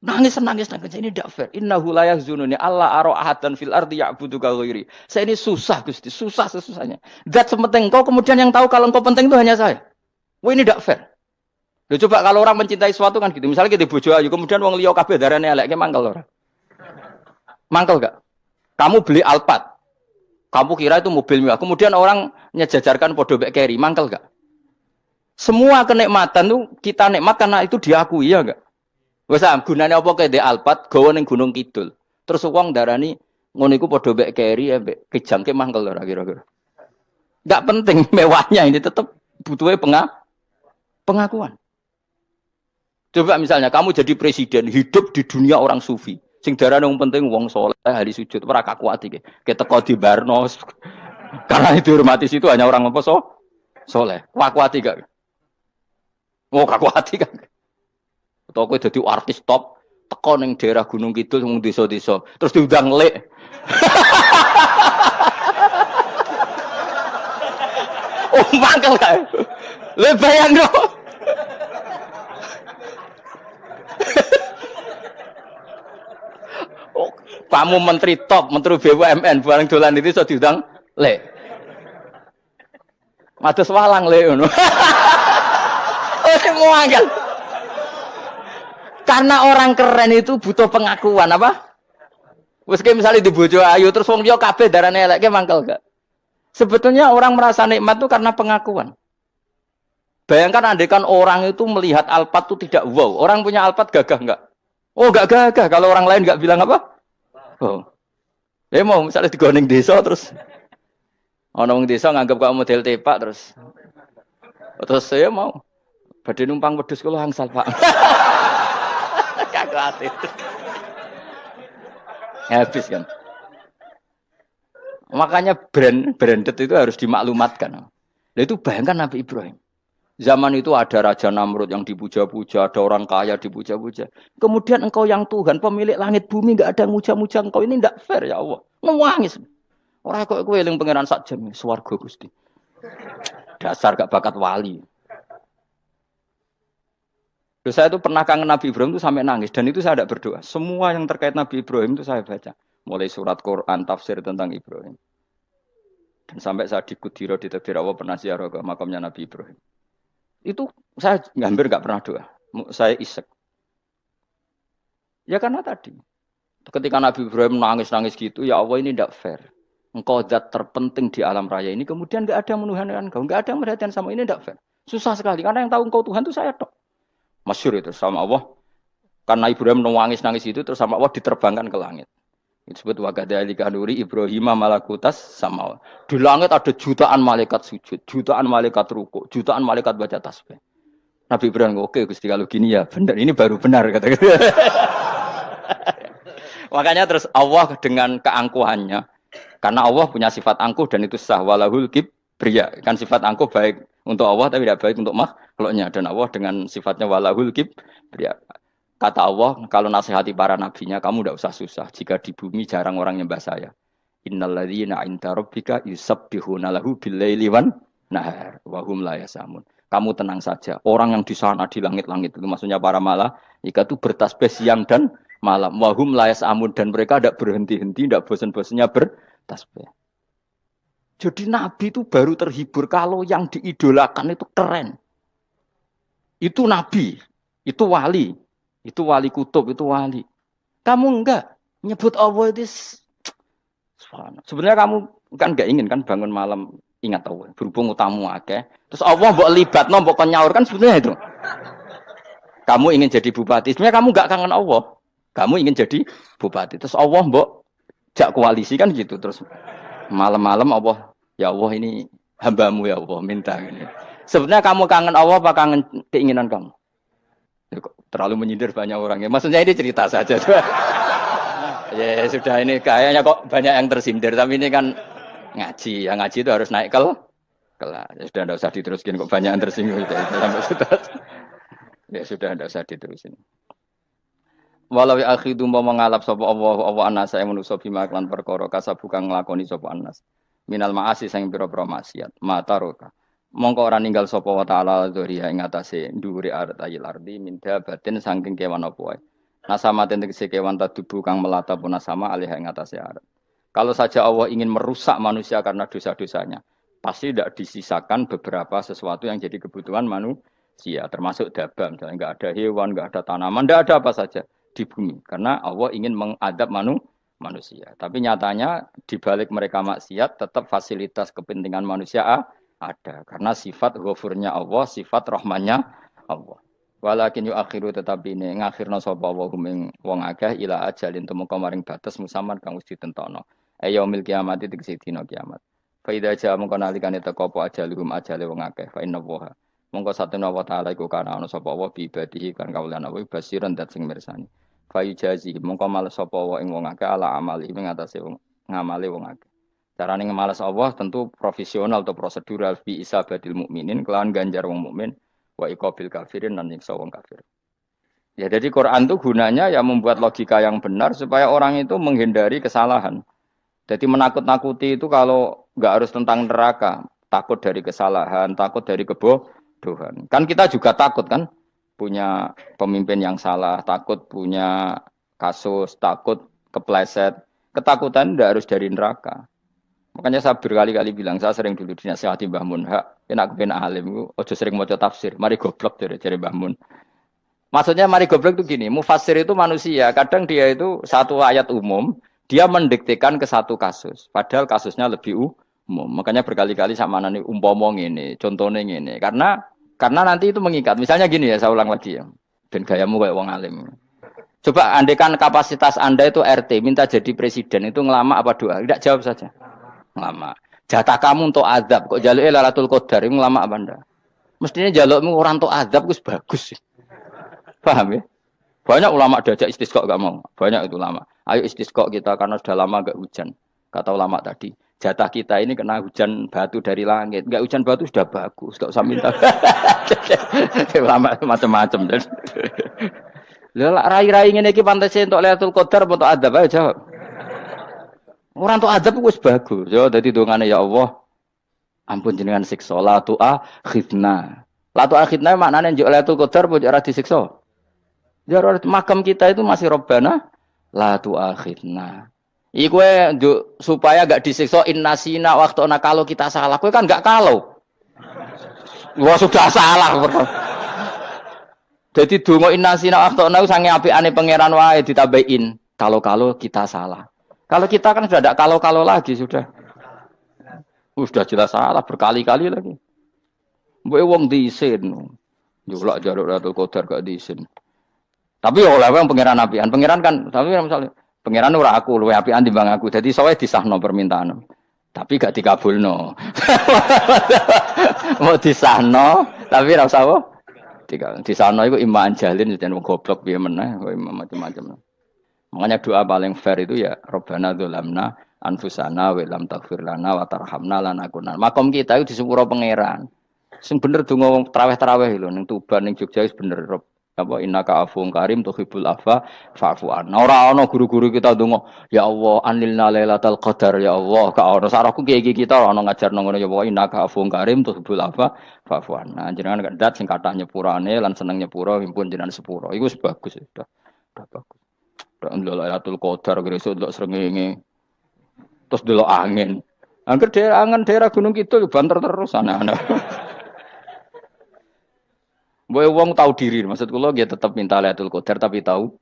nangis. Ini tidak fair. Innahu la yahzununi alla ara ahadan fil ardi ya'buduka ghairi. Saya ini susah Gusti, susah sesusahnya. Zat sepenting engkau, kemudian yang tahu kalau engkau penting itu hanya saya. Wah ini tidak fair. Loh, coba kalau orang mencintai sesuatu kan gitu. Misalnya kita bojo ayu, kemudian wong liya kabeh darane elek, mangkel ora? Mangkel gak? Kamu beli Alphard, kamu kira itu mobil mewah. Kemudian orang nyejajarkan podo bek keri, mangkel gak? Semua kenikmatan tuh kita nikmat karena itu diakui ya gak? Wes gunane apa kayak di Alphard, gawa ning Gunung Kidul. Terus wong darani ngono iku podo bek keri ambek kejangke mangkel ora kira-kira. Gak penting mewahnya ini tetap butuhnya pengakuan. Coba misalnya kamu jadi presiden, hidup di dunia orang sufi. Sing darane wong penting wong saleh ahli sujud ora kakuat iki. Keteko di Barnos. Karena itu dihormati situ hanya orang apa saleh. Kakuat iki gak? Oh kakuat iki kan. Utawa kowe dadi artis top teko ning daerah Gunung Kidul wong desa-desa terus diundang lek. Oh mangkel kae. Le bayangno. Kamu menteri top, menteri BUMN, barang dolan itu iso diundang le. Mados walang le ngono. Oh semua kan. Karena orang keren itu butuh pengakuan apa? Wes kayak misalnya di bojo ayu terus wong liya kabeh darane elek mangkel gak? Sebetulnya orang merasa nikmat itu karena pengakuan. Bayangkan andekan orang itu melihat Alphard itu tidak wow. Orang punya Alphard gagah enggak? Oh enggak gagah kalau orang lain enggak bilang apa? Oh. Ya mau misalnya di Goning desa terus orang desa nganggap kamu model tepak terus saya mau badhe numpang wedhus kula angsal Pak. Kagak hati. Habis kan. Makanya branded itu harus dimaklumatkan. Nah, itu bayangkan Nabi Ibrahim. Zaman itu ada Raja Namrud yang dipuja-puja, ada orang kaya dipuja-puja. Kemudian engkau yang Tuhan, pemilik langit bumi, enggak ada yang muja-muja engkau. Ini enggak fair ya Allah. Nangis. Orang kok kowe eling pangeran sak jam, swarga Gusti. Dasar gak bakat wali. Terus saya itu pernah kangen Nabi Ibrahim itu sampai nangis dan itu saya tidak berdoa. Semua yang terkait Nabi Ibrahim itu saya baca. Mulai surat Quran, tafsir tentang Ibrahim. Dan sampai saya di Kudiro di Takdir Allah pernah ziarah ke makamnya Nabi Ibrahim. Itu saya hampir nggak pernah doa. Saya isek. Ya karena tadi. Ketika Nabi Ibrahim nangis-nangis gitu, ya Allah ini tidak fair. Engkau zat terpenting di alam raya ini, kemudian nggak ada yang menuhankan engkau, nggak ada yang merhatikan sama ini tidak fair. Susah sekali, karena yang tahu engkau Tuhan itu saya tok. Masyhur itu sama Allah. Karena Ibrahim nangis-nangis itu, terus sama Allah diterbangkan ke langit. Itu disebut wakadzalika nuri Ibrahim malakutas sama. Di langit ada jutaan malaikat sujud, jutaan malaikat rukuk, jutaan malaikat baca tasbih. Nabi Ibrahim, oke Gusti kalau gini ya benar, ini baru benar kata. Makanya terus Allah dengan keangkuhannya, karena Allah punya sifat angkuh dan itu sah walahul kibriya. Kan sifat angkuh baik untuk Allah tapi tidak baik untuk makhluknya, dan Allah dengan sifatnya walahul kibriya. Kata Allah, kalau nasihati para nabinya, kamu tidak usah susah. Jika di bumi jarang orang nyembah saya. Innalladzina 'inda rabbika yusabbihuna lahu bil-laili wan nahar wa hum la yasamun. Kamu tenang saja. Orang yang di sana di langit-langit itu maksudnya para malaikat itu bertasbih siang dan malam. Wa hum la yasamun dan mereka tidak berhenti-henti, tidak bosan-bosannya bertasbih. Jadi nabi itu baru terhibur kalau yang diidolakan itu keren. Itu nabi, itu wali. Itu wali kutub, itu wali. Kamu enggak nyebut Allah itu sebenarnya kamu kan enggak ingin kan bangun malam ingat Allah. Berhubung utamu akeh. Terus Allah mbok libatno, mbok nyaur kan sebenarnya itu. Kamu ingin jadi bupati. Sebenarnya kamu enggak kangen Allah. Kamu ingin jadi bupati. Terus Allah mbok jak koalisi kan gitu. Terus malam-malam Allah, ya Allah ini hambamu ya Allah minta ini. Sebenarnya kamu kangen Allah apa kangen keinginan kamu? Terlalu menyindir banyak orang ya. Maksudnya ini cerita saja. Ya sudah ini kayaknya kok banyak yang tersindir. Tapi ini kan ngaji. Yang ngaji itu harus naik kelas. Ya sudah tidak usah diteruskin kok banyak yang tersinggung. Ya sudah tidak usah diterusin. Walau akhidu mau mengalap sapa Allah anas saya manusa bima lan perkara kasabu kang nglakoni sapa anas. Minal ma'asi sing pira-pira maksiat. Mataroka. Mongko ora ninggal sapa wa ta'ala dzuriya ing atase dhuwure artayil ardi minda batin saking kewan apa wae. Nasama tegese kewan tadubu kang melata pun sama alih ing atase arat. Kalau saja Allah ingin merusak manusia karena dosa-dosanya, pasti tidak disisakan beberapa sesuatu yang jadi kebutuhan manusia, termasuk dabam, misalnya enggak ada hewan, enggak ada tanaman, enggak ada apa saja di bumi karena Allah ingin mengadab manusia. Tapi nyatanya di balik mereka maksiat tetap fasilitas kepentingan manusia ada karena sifat ghafurnya Allah, sifat rahmannya Allah. Walakin akhiru tetapi ini ngakhirna sapa wa hum wong akeh ila ajalin tumeka maring batas musaman kang wis ditentono. Yaumil kiamat tegese dina kiamat. Fa idza jaa mongko nalikane teka apa ajaluhum ajale wong akeh fa inna wa mongko satuna wa taala iku kana ana sapa wa bi ibadihi kan kaulan wa basiran dat sing mirsani. Fa yujazi mongko males sapa wa ing wong akeh ala amali ing atase wong ngamale wong akeh. Carane ngemalas Allah tentu profesional atau prosedural bi isabatil mukminin kelawan ganjar wong mukmin wa iqabil kafirin lan nyiksa wong kafir. Ya jadi Quran itu gunanya ya membuat logika yang benar supaya orang itu menghindari kesalahan. Jadi menakut-nakuti itu kalau enggak harus tentang neraka, takut dari kesalahan, takut dari kebodohan. Kan kita juga takut kan punya pemimpin yang salah, takut punya kasus, takut kepleset. Ketakutan enggak harus dari neraka. Makanya saya berkali-kali bilang, saya sering dulu dinasihati Mbah Mun, enak kepen alim, ojo sering maca tafsir, mari goblok dari Mbah Mun. Maksudnya mari goblok itu gini, mufassir itu manusia, kadang dia itu satu ayat umum, dia mendiktekan ke satu kasus, padahal kasusnya lebih umum. Makanya berkali-kali sama nani umpama ngene, contohnya ngene, karena nanti itu mengikat. Misalnya gini ya, saya ulang lagi ya, ben gayamu kayak wong alim. Coba andekan kapasitas Anda itu RT, minta jadi presiden, itu ngelama apa doa? Tidak jawab saja. Lama. Jatah kamu untuk azab kok jaluk Lailatul Qadar itu lama apa anda? Mestinya jalukmu orang untuk azab itu bagus sih. Paham ya? Banyak ulama diajak istisqa enggak mau. Banyak itu lama. Ayo istisqa kita karena sudah lama enggak hujan. Kata ulama tadi, jatah kita ini kena hujan batu dari langit. Enggak hujan batu sudah bagus, enggak usah minta. Ulama macam-macam. Lah rai-rai ngene iki pantese untuk Lailatul Qadar apa untuk azab ayo jawab. Orang tuh adab wis bagus. Ya dadi dongane ya Allah. Ampun jenengan siksa la tu'akhidna. La tu'akhidna maknane njuk Lailatul Qadar mbok ora disiksa. Ya makam kita itu masih Rabbana la tu'akhidna. Iku njuk supaya enggak disiksa innasina waqtuna kalau kita salah. Kowe kan enggak kalau. Wah sudah salah. Jadi donga innasina waqtuna sange apikane pangeran wae ditambahin. Kalau kita salah. Kalau kita kan sudah tidak kalau lagi sudah. Sudah jelas salah berkali-kali lagi. Mbok wong diisin. Julak jaruk Lailatul Qadar gak diisin. Tapi oleh wong pangeran apian. Pangeran kan tapi misalnya pangeran ora aku luwe apian timbang aku. Jadi sowe disahno permintaan. Tapi gak dikabulno. Mau disahno tapi ora usah apa? Disahno iku iman jalin jan wong goblok piye meneh, macam-macam. Makanya doa paling fair itu ya Rabbana dzolamna anfusana wa lam taghfir lana wa tarhamna lanakunanna. Makom kita itu di sepuro pangeran. Sing bener donga tarawih-tarawih lho ning Tuban ning Jogja wis bener. apa innaka afuwun karim tuhibbul afwa fa'fu anna. Ora ana guru-guru kita ndonga, ya Allah anilna lailatul qadar ya Allah. Ka ono sarahku kiai kita ana ngajarno ngono ya Allah innaka afuwun karim tuhibbul afwa fa'fu anna. Jenengan kandat sing kathah nyepurane lan seneng nyepuro impun jenengan sepuro. Iku wis bagus sudah. Sudah bagus. Ndelok lailatul qadar gresuk ndelok srengenge. Terus ndelok angin. Angger daerah Gunung Kidul banter terus anak-anak. Boy wong tahu diri, maksud kula dia tetap minta Lailatul Qadar tapi tahu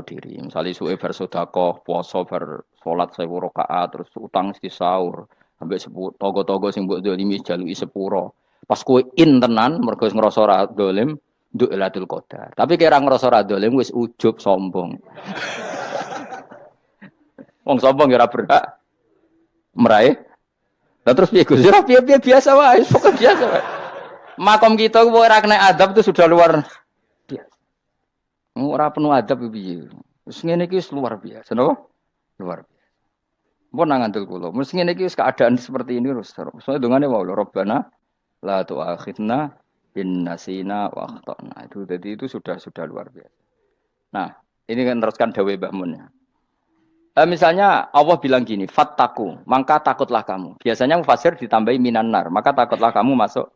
diri. Misalnya suwe bar sedekah, puasa bar salat 1000 rakaat, terus utang mesti sahur, sampai togo-togo sing mbok dolimi jaluki sepuro. Pas kowe tenan mergo ngrasa ora dolim, nduk Lailatul Qadar. Tapi kira ngrasa ora dolim wis ujub sombong. Wong sombong ya ora berhak meraih. Lah terus piye Gus? Ya piye biasa wae, pokok biasa wae. Makom kita ora kena adab itu sudah luar biasa. Ora penuh adab piye. Wis ngene iki luar biasa, napa? Luar biasa. Mun nang ngandel kula, mesti ngene iki keadaan seperti ini terus. Soale dongane wae Rabbana la tu'akhidna in nasina wa akhtana. Itu jadi itu sudah luar biasa. Nah, ini kan teruskan dawuh Mbah Mun ya. Misalnya Allah bilang gini, fattaku, maka takutlah kamu. Biasanya mufasir ditambahi minan nar, maka takutlah kamu masuk.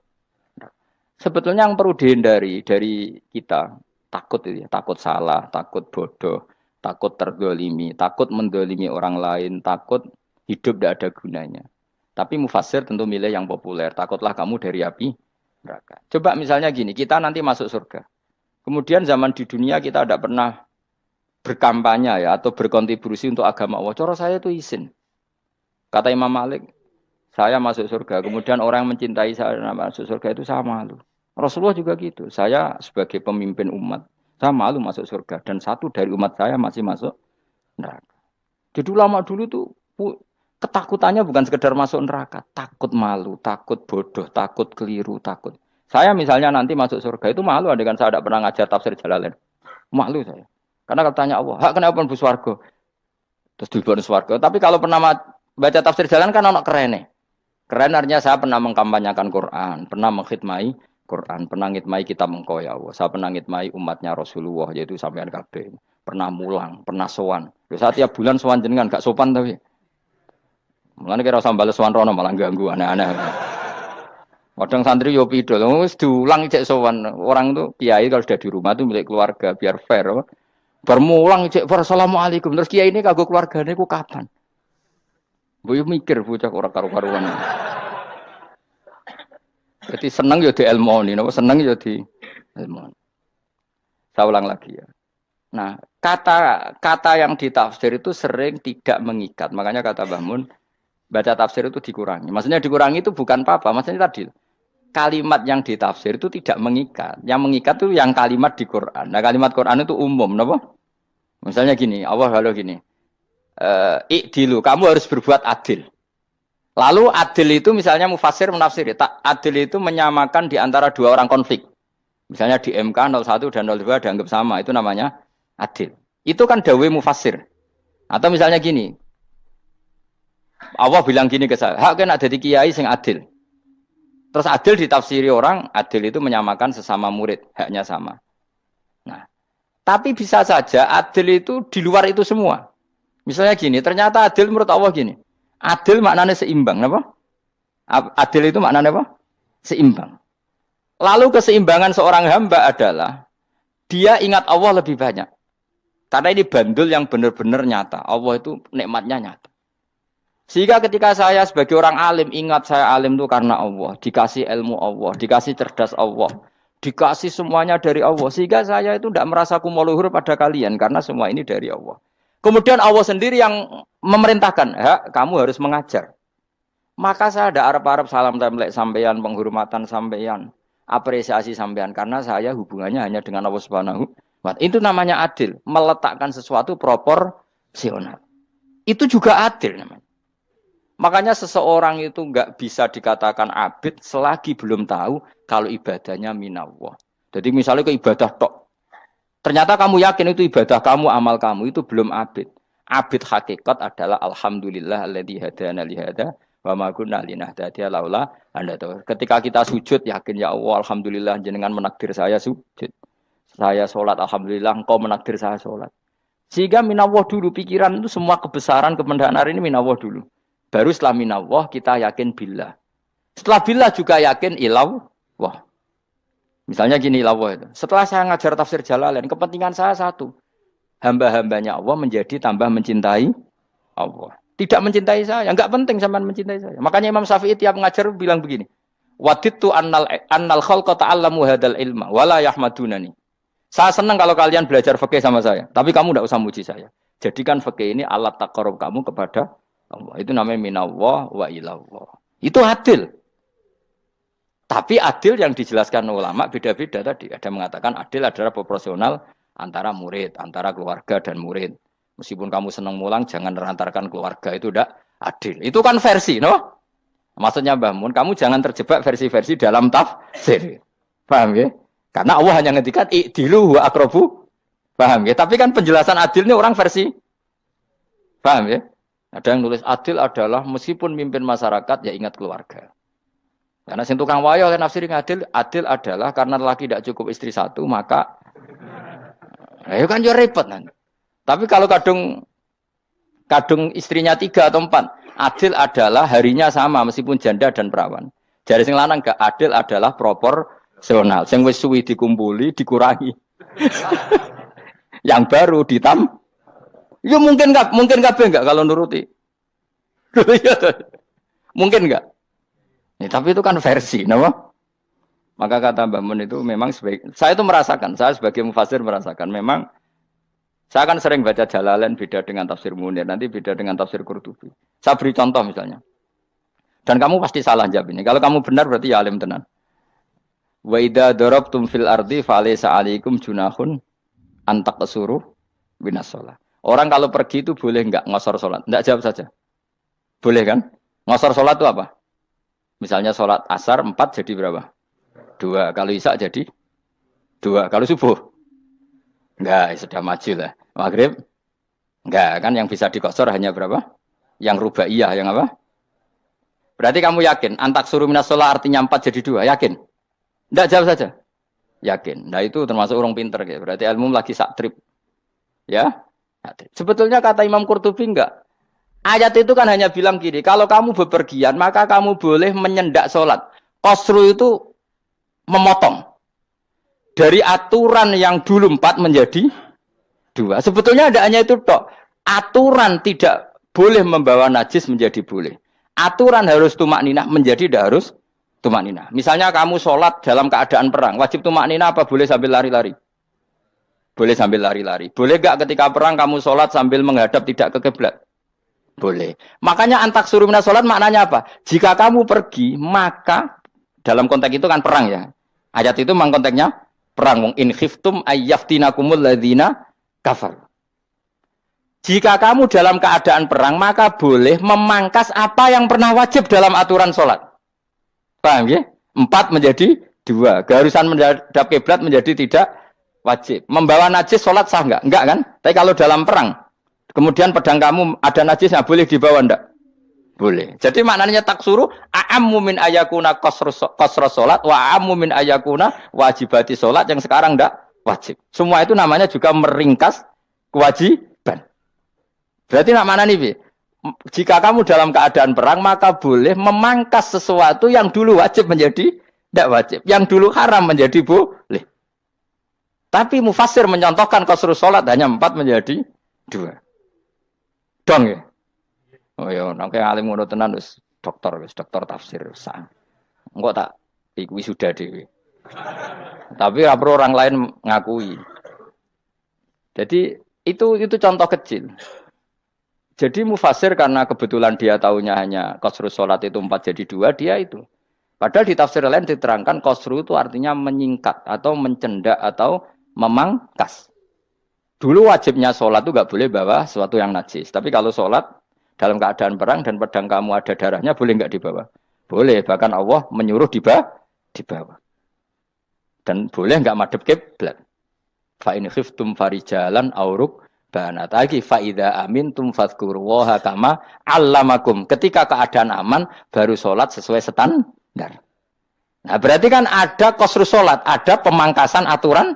Sebetulnya yang perlu dihindari dari kita takut itu ya, takut salah, takut bodoh, takut terdolimi, takut mendolimi orang lain, takut hidup tidak ada gunanya. Tapi mufasir tentu milih yang populer, takutlah kamu dari api neraka. Coba misalnya gini, kita nanti masuk surga. Kemudian zaman di dunia kita tidak pernah berkampanye ya atau berkontribusi untuk agama Allah. Cara saya itu izin. Kata Imam Malik, saya masuk surga, kemudian orang yang mencintai saya masuk surga itu saya malu. Rasulullah juga gitu. Saya sebagai pemimpin umat, saya malu masuk surga. Dan satu dari umat saya masih masuk neraka. Jadi ulama dulu tuh ketakutannya bukan sekedar masuk neraka. Takut malu, takut bodoh, takut keliru, takut. Saya misalnya nanti masuk surga itu malu dengan saya tidak pernah ngajar tafsir Jalalain. Malu saya. Karena katanya Allah, hak kenapa pun buswargo. Terus diberi swarga. Tapi kalau pernah baca tafsir Jalan kan anak keren nih. Keren artinya saya pernah mengkampanyakan Quran, pernah mengkhidmati Quran, pernah ngitmai kitab engkau ya Allah. Saya pernah ngitmai umatnya Rasulullah yaitu sampean kabeh. Pernah mulang, pernah sowan. Saya tiap bulan sowan jenengan gak sopan tapi. Mulane kira usah bales sowan rono malah ganggu aneh-aneh. Kadang santri yo pidol, wis diulang cek sowan. Orang itu kiai kalau sudah di rumah itu milik keluarga biar fair. Bermulang cek assalamualaikum terus kiai ini kagok keluargane ku kapan? Boyo mikir bocah ora karo-karuan. Jadi seneng ya di ilmoni, napa seneng ya di ilmoni. Saya ulang lagi ya. Nah, kata yang ditafsir itu sering tidak mengikat. Makanya kata Mbah Mun, baca tafsir itu dikurangi. Maksudnya dikurangi itu bukan apa-apa, maksudnya tadi kalimat yang ditafsir itu tidak mengikat. Yang mengikat itu yang kalimat di Quran. Nah, kalimat Quran itu umum, napa? Misalnya gini, Allah lalu gini. Ikdilu, kamu harus berbuat adil. Lalu adil itu misalnya mufasir menafsiri, adil itu menyamakan di antara dua orang konflik. Misalnya di MK 01 dan 02 dianggap sama, itu namanya adil. Itu kan dawai mufasir. Atau misalnya gini, Allah bilang gini ke saya, hak kan ada di kiai sing adil. Terus adil ditafsiri orang, adil itu menyamakan sesama murid, haknya sama. Nah, tapi bisa saja adil itu di luar itu semua. Misalnya gini, ternyata adil menurut Allah gini. Adil maknanya seimbang, apa? Adil itu maknanya apa? Seimbang. Lalu keseimbangan seorang hamba adalah dia ingat Allah lebih banyak. Karena ini bandul yang benar-benar nyata. Allah itu nikmatnya nyata. Sehingga ketika saya sebagai orang alim ingat saya alim itu karena Allah, dikasih ilmu Allah, dikasih cerdas Allah, dikasih semuanya dari Allah. Sehingga saya itu tidak merasa kumuluhur pada kalian karena semua ini dari Allah. Kemudian Allah sendiri yang memerintahkan, kamu harus mengajar. Maka saya ada arep-arep salam templek sampeyan, penghormatan sampeyan, apresiasi sampeyan karena saya hubungannya hanya dengan Allah Subhanahu wa Ta'ala. Itu namanya adil, meletakkan sesuatu proporsional. Itu juga adil namanya. Makanya seseorang itu enggak bisa dikatakan abid selagi belum tahu kalau ibadahnya minallah. Jadi misalnya ke ibadah tok. Ternyata kamu yakin itu ibadah kamu, amal kamu itu belum abid. Abid hakikat adalah alhamdulillah alladzi hadana li hada wa ma kunna linahtadiya laula anda tahu. Ketika kita sujud yakin ya Allah alhamdulillah jenengan menakdir saya sujud. saya sholat, alhamdulillah, engkau menakdir saya sholat. Sehingga minallah dulu, pikiran itu semua kebesaran, kemendahan hari ini minallah dulu. Baru setelah minallah kita yakin billah. Setelah billah juga yakin ilawah. Misalnya gini ilawah itu. Setelah saya ngajar tafsir Jalalain, kepentingan saya satu. Hamba-hambanya Allah menjadi tambah mencintai Allah. Tidak mencintai saya, enggak penting sampean mencintai saya. Makanya Imam Syafi'i tiap ngajar bilang begini. Wadittu annal khalqa ta'allamu hadal ilma wala yahmadunani. Saya senang kalau kalian belajar fikih sama saya, tapi kamu tidak usah muji saya. Jadikan fikih ini alat taqarrub kamu kepada Allah. Itu namanya minallah wa ilallah. Itu adil. Tapi adil yang dijelaskan ulama beda-beda tadi. Ada mengatakan adil adalah proporsional antara murid, antara keluarga dan murid. Meskipun kamu senang mulang, jangan merantarkan keluarga, itu tidak adil. Itu kan versi, no? Maksudnya Mbah Mun, kamu jangan terjebak versi-versi dalam tafsir. Paham ya? Karena Allah hanya ngendikan i'dilu wa aqrabu. Paham ya? Tapi kan penjelasan adil ini orang versi. Paham ya? Ada yang nulis adil adalah meskipun mimpin masyarakat ya ingat keluarga. Karena sing tukang wayo kan nafsir adil adalah karena laki tidak cukup istri satu maka ayo kan yo repot nanti. Tapi kalau kadung istrinya 3 atau 4, adil adalah harinya sama meskipun janda dan perawan. Jari sing lanang gak adil adalah proporsional. Sing wis suwi dikumpuli dikurangi. Yang baru ya mungkin kabeh enggak kalau nuruti. Mungkin enggak? Ya, tapi itu kan versi, nama. Maka kata Mbah Mun itu memang saya itu merasakan, saya sebagai mufasir merasakan memang saya kan sering baca Jalalain beda dengan tafsir Munir, nanti beda dengan tafsir Qurtubi. Saya beri contoh misalnya. Dan kamu pasti salah jawab ini. Kalau kamu benar berarti ya alim tenan. Wa idza darabtum fil ardi falaysa 'alaikum junahun an taqsuru binas shalah. Orang kalau pergi itu boleh enggak ngosor salat? Enggak, jawab saja. Boleh kan? Ngosor salat itu apa? Misalnya salat asar 4 jadi berapa? 2. Kalau isya jadi 2. Kalau subuh? Enggak, sudah maju lah. Maghrib? Enggak, kan yang bisa dikosor hanya berapa? Yang rubaiyah, yang apa? Berarti kamu yakin, antak suruh minas sholat artinya 4 jadi 2, yakin? Enggak, jawab saja. Yakin. Nah itu termasuk orang pinter. Ya. Berarti ilmu lagi sak trip. Ya? Sebetulnya kata Imam Qurtubi enggak. Ayat itu kan hanya bilang gini, kalau kamu bepergian, maka kamu boleh menyendak sholat. Qasru itu memotong. Dari aturan yang dulu 4 menjadi 2. Sebetulnya ada hanya itu tok. Aturan tidak boleh membawa najis menjadi boleh. Aturan harus tumak ninah menjadi tidak harus tumak ninah. Misalnya kamu sholat dalam keadaan perang. Wajib tumak ninah apa boleh sambil lari-lari? Boleh sambil lari-lari. Boleh gak ketika perang kamu sholat sambil menghadap tidak ke kiblat? Boleh. Makanya antak suruh minas sholat maknanya apa? Jika kamu pergi maka dalam konteks itu kan perang ya. Ayat itu memang konteksnya perang. In khiftum ayyaftinakumul ladzina kafar. Jika kamu dalam keadaan perang, maka boleh memangkas apa yang pernah wajib dalam aturan sholat. Paham ya? 4 menjadi 2. Keharusan menghadap kiblat menjadi tidak wajib. Membawa najis sholat sah enggak? Enggak kan? Tapi kalau dalam perang, kemudian pedang kamu ada najisnya, boleh dibawa enggak? Boleh. Jadi maknanya taksuru, a'ammu min ayakuna qasra sholat, wa a'ammu min ayakuna wajibati sholat yang sekarang enggak wajib. Semua itu namanya juga meringkas kewajiban. Berarti nak mana nih? Jika kamu dalam keadaan perang, maka boleh memangkas sesuatu yang dulu wajib menjadi tidak wajib. Yang dulu haram menjadi boleh. Tapi mufassir menyontohkan qasrus sholat hanya 4 menjadi 2. Dong ya? Oh ya, nangke alim ngono tenan wis dokter tafsir sah. Engko tak iku sudah dhewe. Tapi ora perlu orang lain ngakui. Jadi itu contoh kecil. Jadi mufasir karena kebetulan dia tahunya hanya qasrus sholat itu 4 jadi 2, dia itu. Padahal di tafsir lain diterangkan qasru itu artinya menyingkat atau mencendak atau memangkas. Dulu wajibnya sholat itu nggak boleh bawa sesuatu yang najis. Tapi kalau sholat dalam keadaan perang dan pedang kamu ada darahnya, boleh nggak dibawa? Boleh. Bahkan Allah menyuruh dibawa. Dan boleh nggak madhep kiblat. Fa in khiftum farijalan auruk banat lagi faida amintum fadzkurullaha kama allamakum. Ketika keadaan aman baru sholat sesuai standar. Nah berarti kan ada qasrus sholat, ada pemangkasan aturan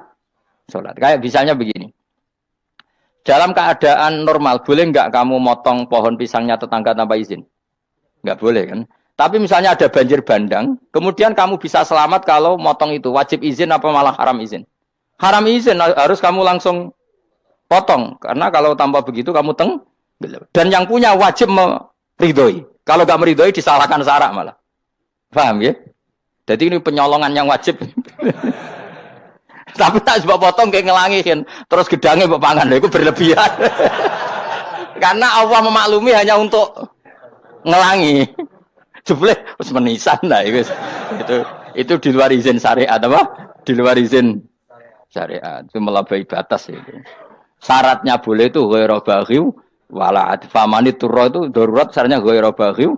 sholat. Kayak misalnya begini. Dalam keadaan normal, boleh nggak kamu motong pohon pisangnya tetangga tanpa izin? Nggak boleh kan? Tapi misalnya ada banjir bandang, kemudian kamu bisa selamat kalau motong itu. Wajib izin apa malah haram izin? Haram izin, harus kamu langsung potong. Karena kalau tanpa begitu kamu dan yang punya wajib meridhoi. Kalau nggak meridhoi disalahkan syarak malah. Paham ya? Jadi ini penyolongan yang wajib. Tapi tak sebab potong kayak ngelangihin, terus gedangnya mbok pangan, itu berlebihan. Karena Allah memaklumi hanya untuk ngelangi. Jebule wis menisan lah itu di luar izin syariat apa? Di luar izin syariat. Itu melampaui batas itu. Syaratnya boleh itu ghairu baghiw wala adfamani turra itu darurat syaratnya ghairu baghiw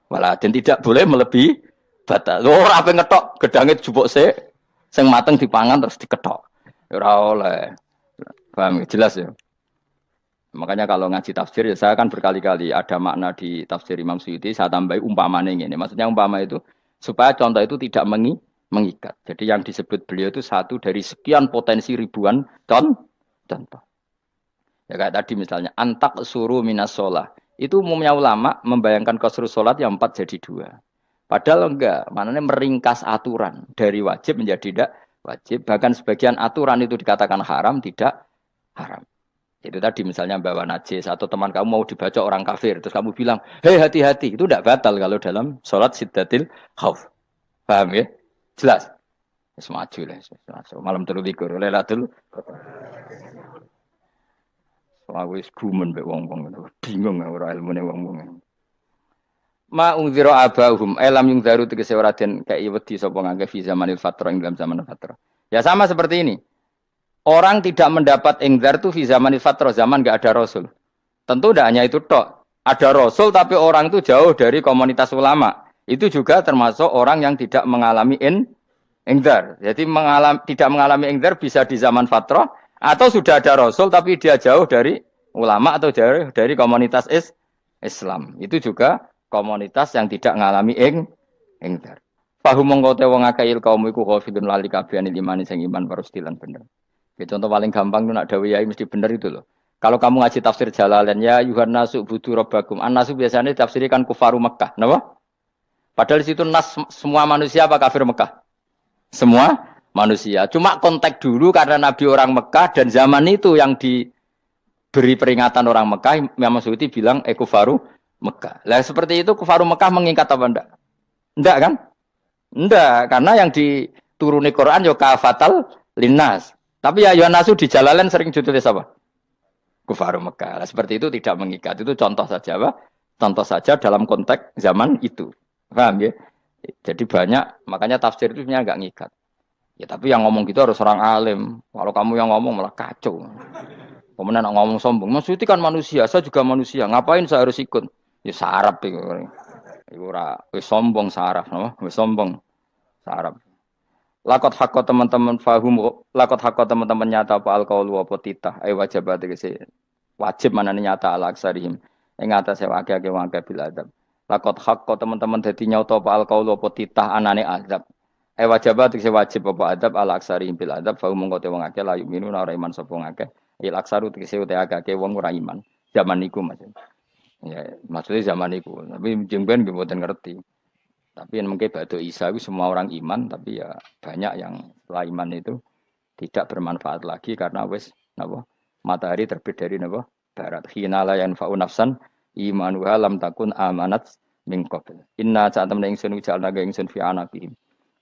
wala dan tidak boleh melebihi batas. Ora ape ngetok gedange jupuk sik. Sing mateng dipangan terus diketok. Ora oleh. Paham jelas ya. Makanya kalau ngaji tafsir ya saya kan berkali-kali ada makna di tafsir Imam Suyuti saya tambahi umpamanya ini. Maksudnya umpama itu supaya contoh itu tidak mengikat. Jadi yang disebut beliau itu satu dari sekian potensi ribuan contoh. Ya kayak tadi misalnya antak suruh minas sholah. Itu umumnya ulama membayangkan qasrus sholat yang 4 jadi 2. Padahal enggak, maknanya meringkas aturan dari wajib menjadi tidak wajib. Bahkan sebagian aturan itu dikatakan haram, tidak haram. Itu tadi misalnya bawa najis atau teman kamu mau dibaca orang kafir, terus kamu bilang, hei hati-hati, itu tidak batal kalau dalam sholat siddatil khauf. Paham ya? Jelas? Semaju lah. Malam terlikur, lelatul. Soalnya wis gumen be wong-wong itu, bingung ora ilmune wong-wong. Ma ungzira abahum elam yung daru tegese ora den kei wedi sapa ngangge fi zamanil fatrah ing dalam zaman fatrah. Ya sama seperti ini. Orang tidak mendapat ingzar itu fi zamanil fatrah, zaman enggak ada rasul. Tentu tidak hanya itu tok. Ada rasul tapi orang itu jauh dari komunitas ulama. Itu juga termasuk orang yang tidak mengalami ingzar. Jadi tidak mengalami ingzar bisa di zaman fatrah atau sudah ada rasul tapi dia jauh dari ulama atau jauh dari komunitas Islam. Itu juga komunitas yang tidak ngalami ingdar. Fahum mongko te wong akeh kaum iku khafidun lali kabehane imane sing iman parustilan bener. Ya contoh paling gampang itu nak dawuh yai mesti bener itu loh. Kalau kamu ngaji tafsir Jalalain ya yuhan nasu budu rabbakum. An-nasu biasanya tafsirkan kufaru Mekah, napa? Padahal di situ nas semua manusia apa kafir Mekah? Semua manusia. Cuma konteks dulu karena Nabi orang Mekah dan zaman itu yang diberi peringatan orang Mekah, Imam Suyuti bilang kufaru Mekah. Lah seperti itu kufaru Mekah mengikat apa enggak? Enggak kan? Enggak, karena yang dituruni Quran yo kafatal linnas. Tapi ya nasu di Jalalain sering ditulis apa? Kufaru Mekah. Lah seperti itu tidak mengikat. Itu contoh saja apa? Contoh saja dalam konteks zaman itu. Paham ya? Jadi banyak, makanya tafsir itu sebenarnya enggak ngikat. Ya tapi yang ngomong gitu harus orang alim. Kalau kamu yang ngomong malah kacau. Kemudian ngomong sombong. Maksudnya kan manusia, saya juga manusia. Ngapain saya harus ikut? Ya sarap itu. Iku ora wis sombong saraf, no? Wis sombong saraf. Lakot hakko teman-teman fahum, lakot hakko teman-teman nyata apa alqaulu apa titah, ai wajib wajib manane nyata al aksarihim. Ing atase akeh-akeh wong akeh bil adab. Lakot hakko teman-teman dadi nyata apa alqaulu apa titah anane azab. Ai wajib wajib apa adab al aksarihim bil adab fahum mongko te wong akeh la yu'minu ora iman sapa wong akeh. Il aksaru tegese akeh wong ora iman. Zaman niku maksudnya. Ya, maksudnya zaman itu. Tapi jengben gue buatan ngerti. Tapi yang mungkin Ba'da Isa itu semua orang iman, tapi ya banyak yang setelah iman itu tidak bermanfaat lagi karena wes napa matahari terbit dari napa barat. Hina la yanfa'u nafsan imanuha lam takun amanat min qabl. Inna saat temen ingsun jalna ga ingsun fi anaqihim.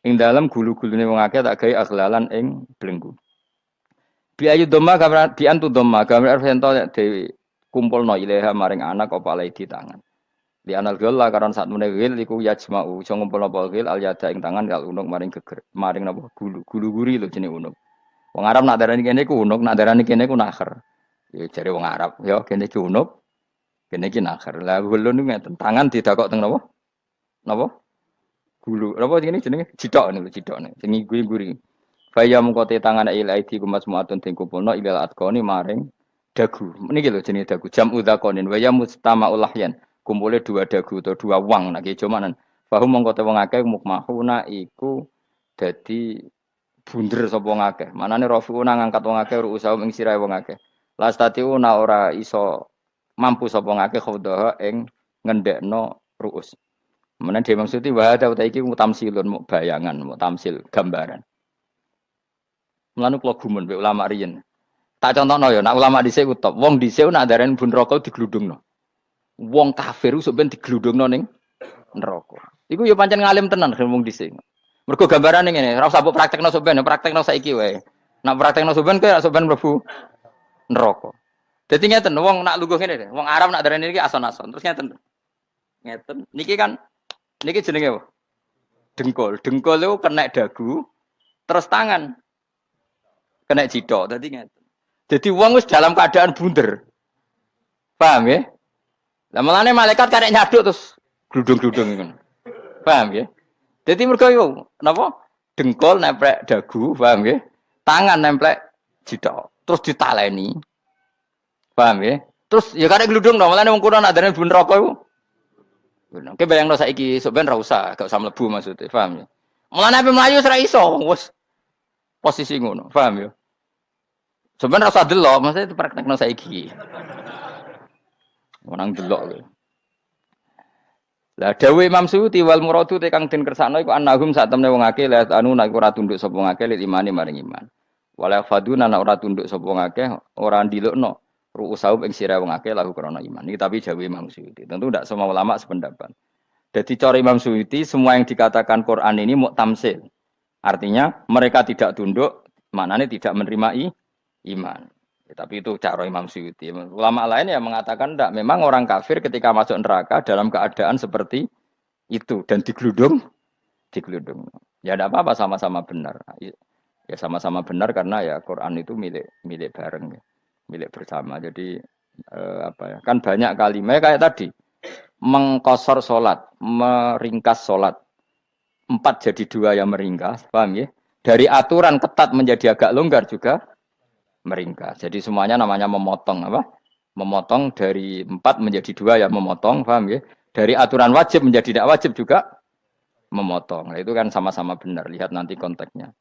Ing dalam gulu-gulune wong akeh tak gawe aghlalan ing belenggu. Bi ayu dhamma gambar bi antu dhamma gambar ento dewi kumpulno ilaha maring anak apa alai di tangan. Di anal gila karena saat menegil iku yajma'u iso ngumpulno apa gil al yada ing tangan kal unuk maring geger maring napa gulu guri lho jenenge unuk. Wong Arab nak darani kene iku unuk, nak darani kene iku nakher. Ya jare wong Arab, ya kene iki unuk, kene iki nakher. Lah gulun niku ngeten, tangan didakok teng napa? Napa? Gulu. Napa jenenge cidok niku cidokne. Sing guri-guri. Faya mengkote tangan ilai di kumas muatun ting kumpulno ilal atqoni maring dagu. Niki lho jenenge dagu. Jam udzakonin wa ya mustama'ul lahyan. Kumpule 2 dagu atau 2 wang nek ijo manan. Fahum mongko te wong akeh mukmahuna iku dadi bunder sapa wong akeh. Manane rafiuna ngangkat wong akeh ru'usahum ing sirahe wong akeh. Lastatiuna ora iso mampu sapa wong akeh khawdaha ing ngendhekno ru'us. Menan dhewe maksudi wa ta iki mutamsilun mu bayangan, mu tamsil gambaran. Mulane kula gumun mbek ulama riyen. Tak contohno ya, nek ulama dhisik ku top. Wong dhisik nak darani bun neraka digludungno. Wong kafir sok ben digludungno ning neraka. Iku ya pancen ngalim tenan wong dhisik. Mergo gambarane ngene, ora usah mbok praktekno sok ben, praktekno saiki wae. Nak praktekno sok ben kowe sok ben mlebu neraka. Dadi ngeten, wong nak lungguh ngene, wong Arab nak darani iki ason-ason. Terus ngeten. Ngeten. Niki jenenge apa? Dengkul. Dengkul itu kena dagu, terus tangan kena jidok. Dadi ngeten. Jadi wong wis dalam keadaan bunder. Paham ya? Lah mulane malaikat karek nyaduk terus gludung-gludung ngono. Paham ya? Jadi mergo yo napa? Dengkul nemplek dagu, paham ya? Tangan nemplek jidok. Terus ditaleni. Paham ya? Terus ya karek gludung dong, mulane wong kuno nak darane bun neraka iku. Oke bayangno saiki sok ben ra usah, gak usah mlebu maksudnya, paham ya? Mulane ape mlayu ora iso, wis posisi ngono, paham ya? Sebenarnya rasa delok, maksudnya itu praktekno saiki. Orang delok kowe. Lah dawuh Imam Suyuti wal muradu te kang den kersakno iku annahum sak temne wong akeh la anu nek ora tunduk sapa wong akeh lil imani maring iman. Wala faduna nek ora tunduk sapa wong akeh ora ndilukno ru'usahum ing sira wong akeh lahu krana iman. Iki tapi dawuh Imam Suyuti. Tentu tidak semua ulama sependapat. Jadi cara Imam Suyuti semua yang dikatakan Quran ini muktamsil. Artinya mereka tidak tunduk, maknanya tidak menerima iman. Ya, tapi itu cara Imam Suyuti. Ulama lain yang mengatakan tidak. Memang orang kafir ketika masuk neraka dalam keadaan seperti itu dan digeludung. Ya tidak apa-apa sama-sama benar. Ya sama-sama benar karena ya Quran itu milik bareng, ya. Milik bersama. Jadi apa ya? Kan banyak kalimat kayak tadi mengkosor solat, meringkas solat. 4 jadi 2 yang meringkas, paham ya? Dari aturan ketat menjadi agak longgar juga meringkas. Jadi semuanya namanya memotong apa? Memotong dari 4 menjadi 2 ya memotong, paham ya? Dari aturan wajib menjadi tidak wajib juga memotong. Nah, itu kan sama-sama benar. Lihat nanti konteksnya.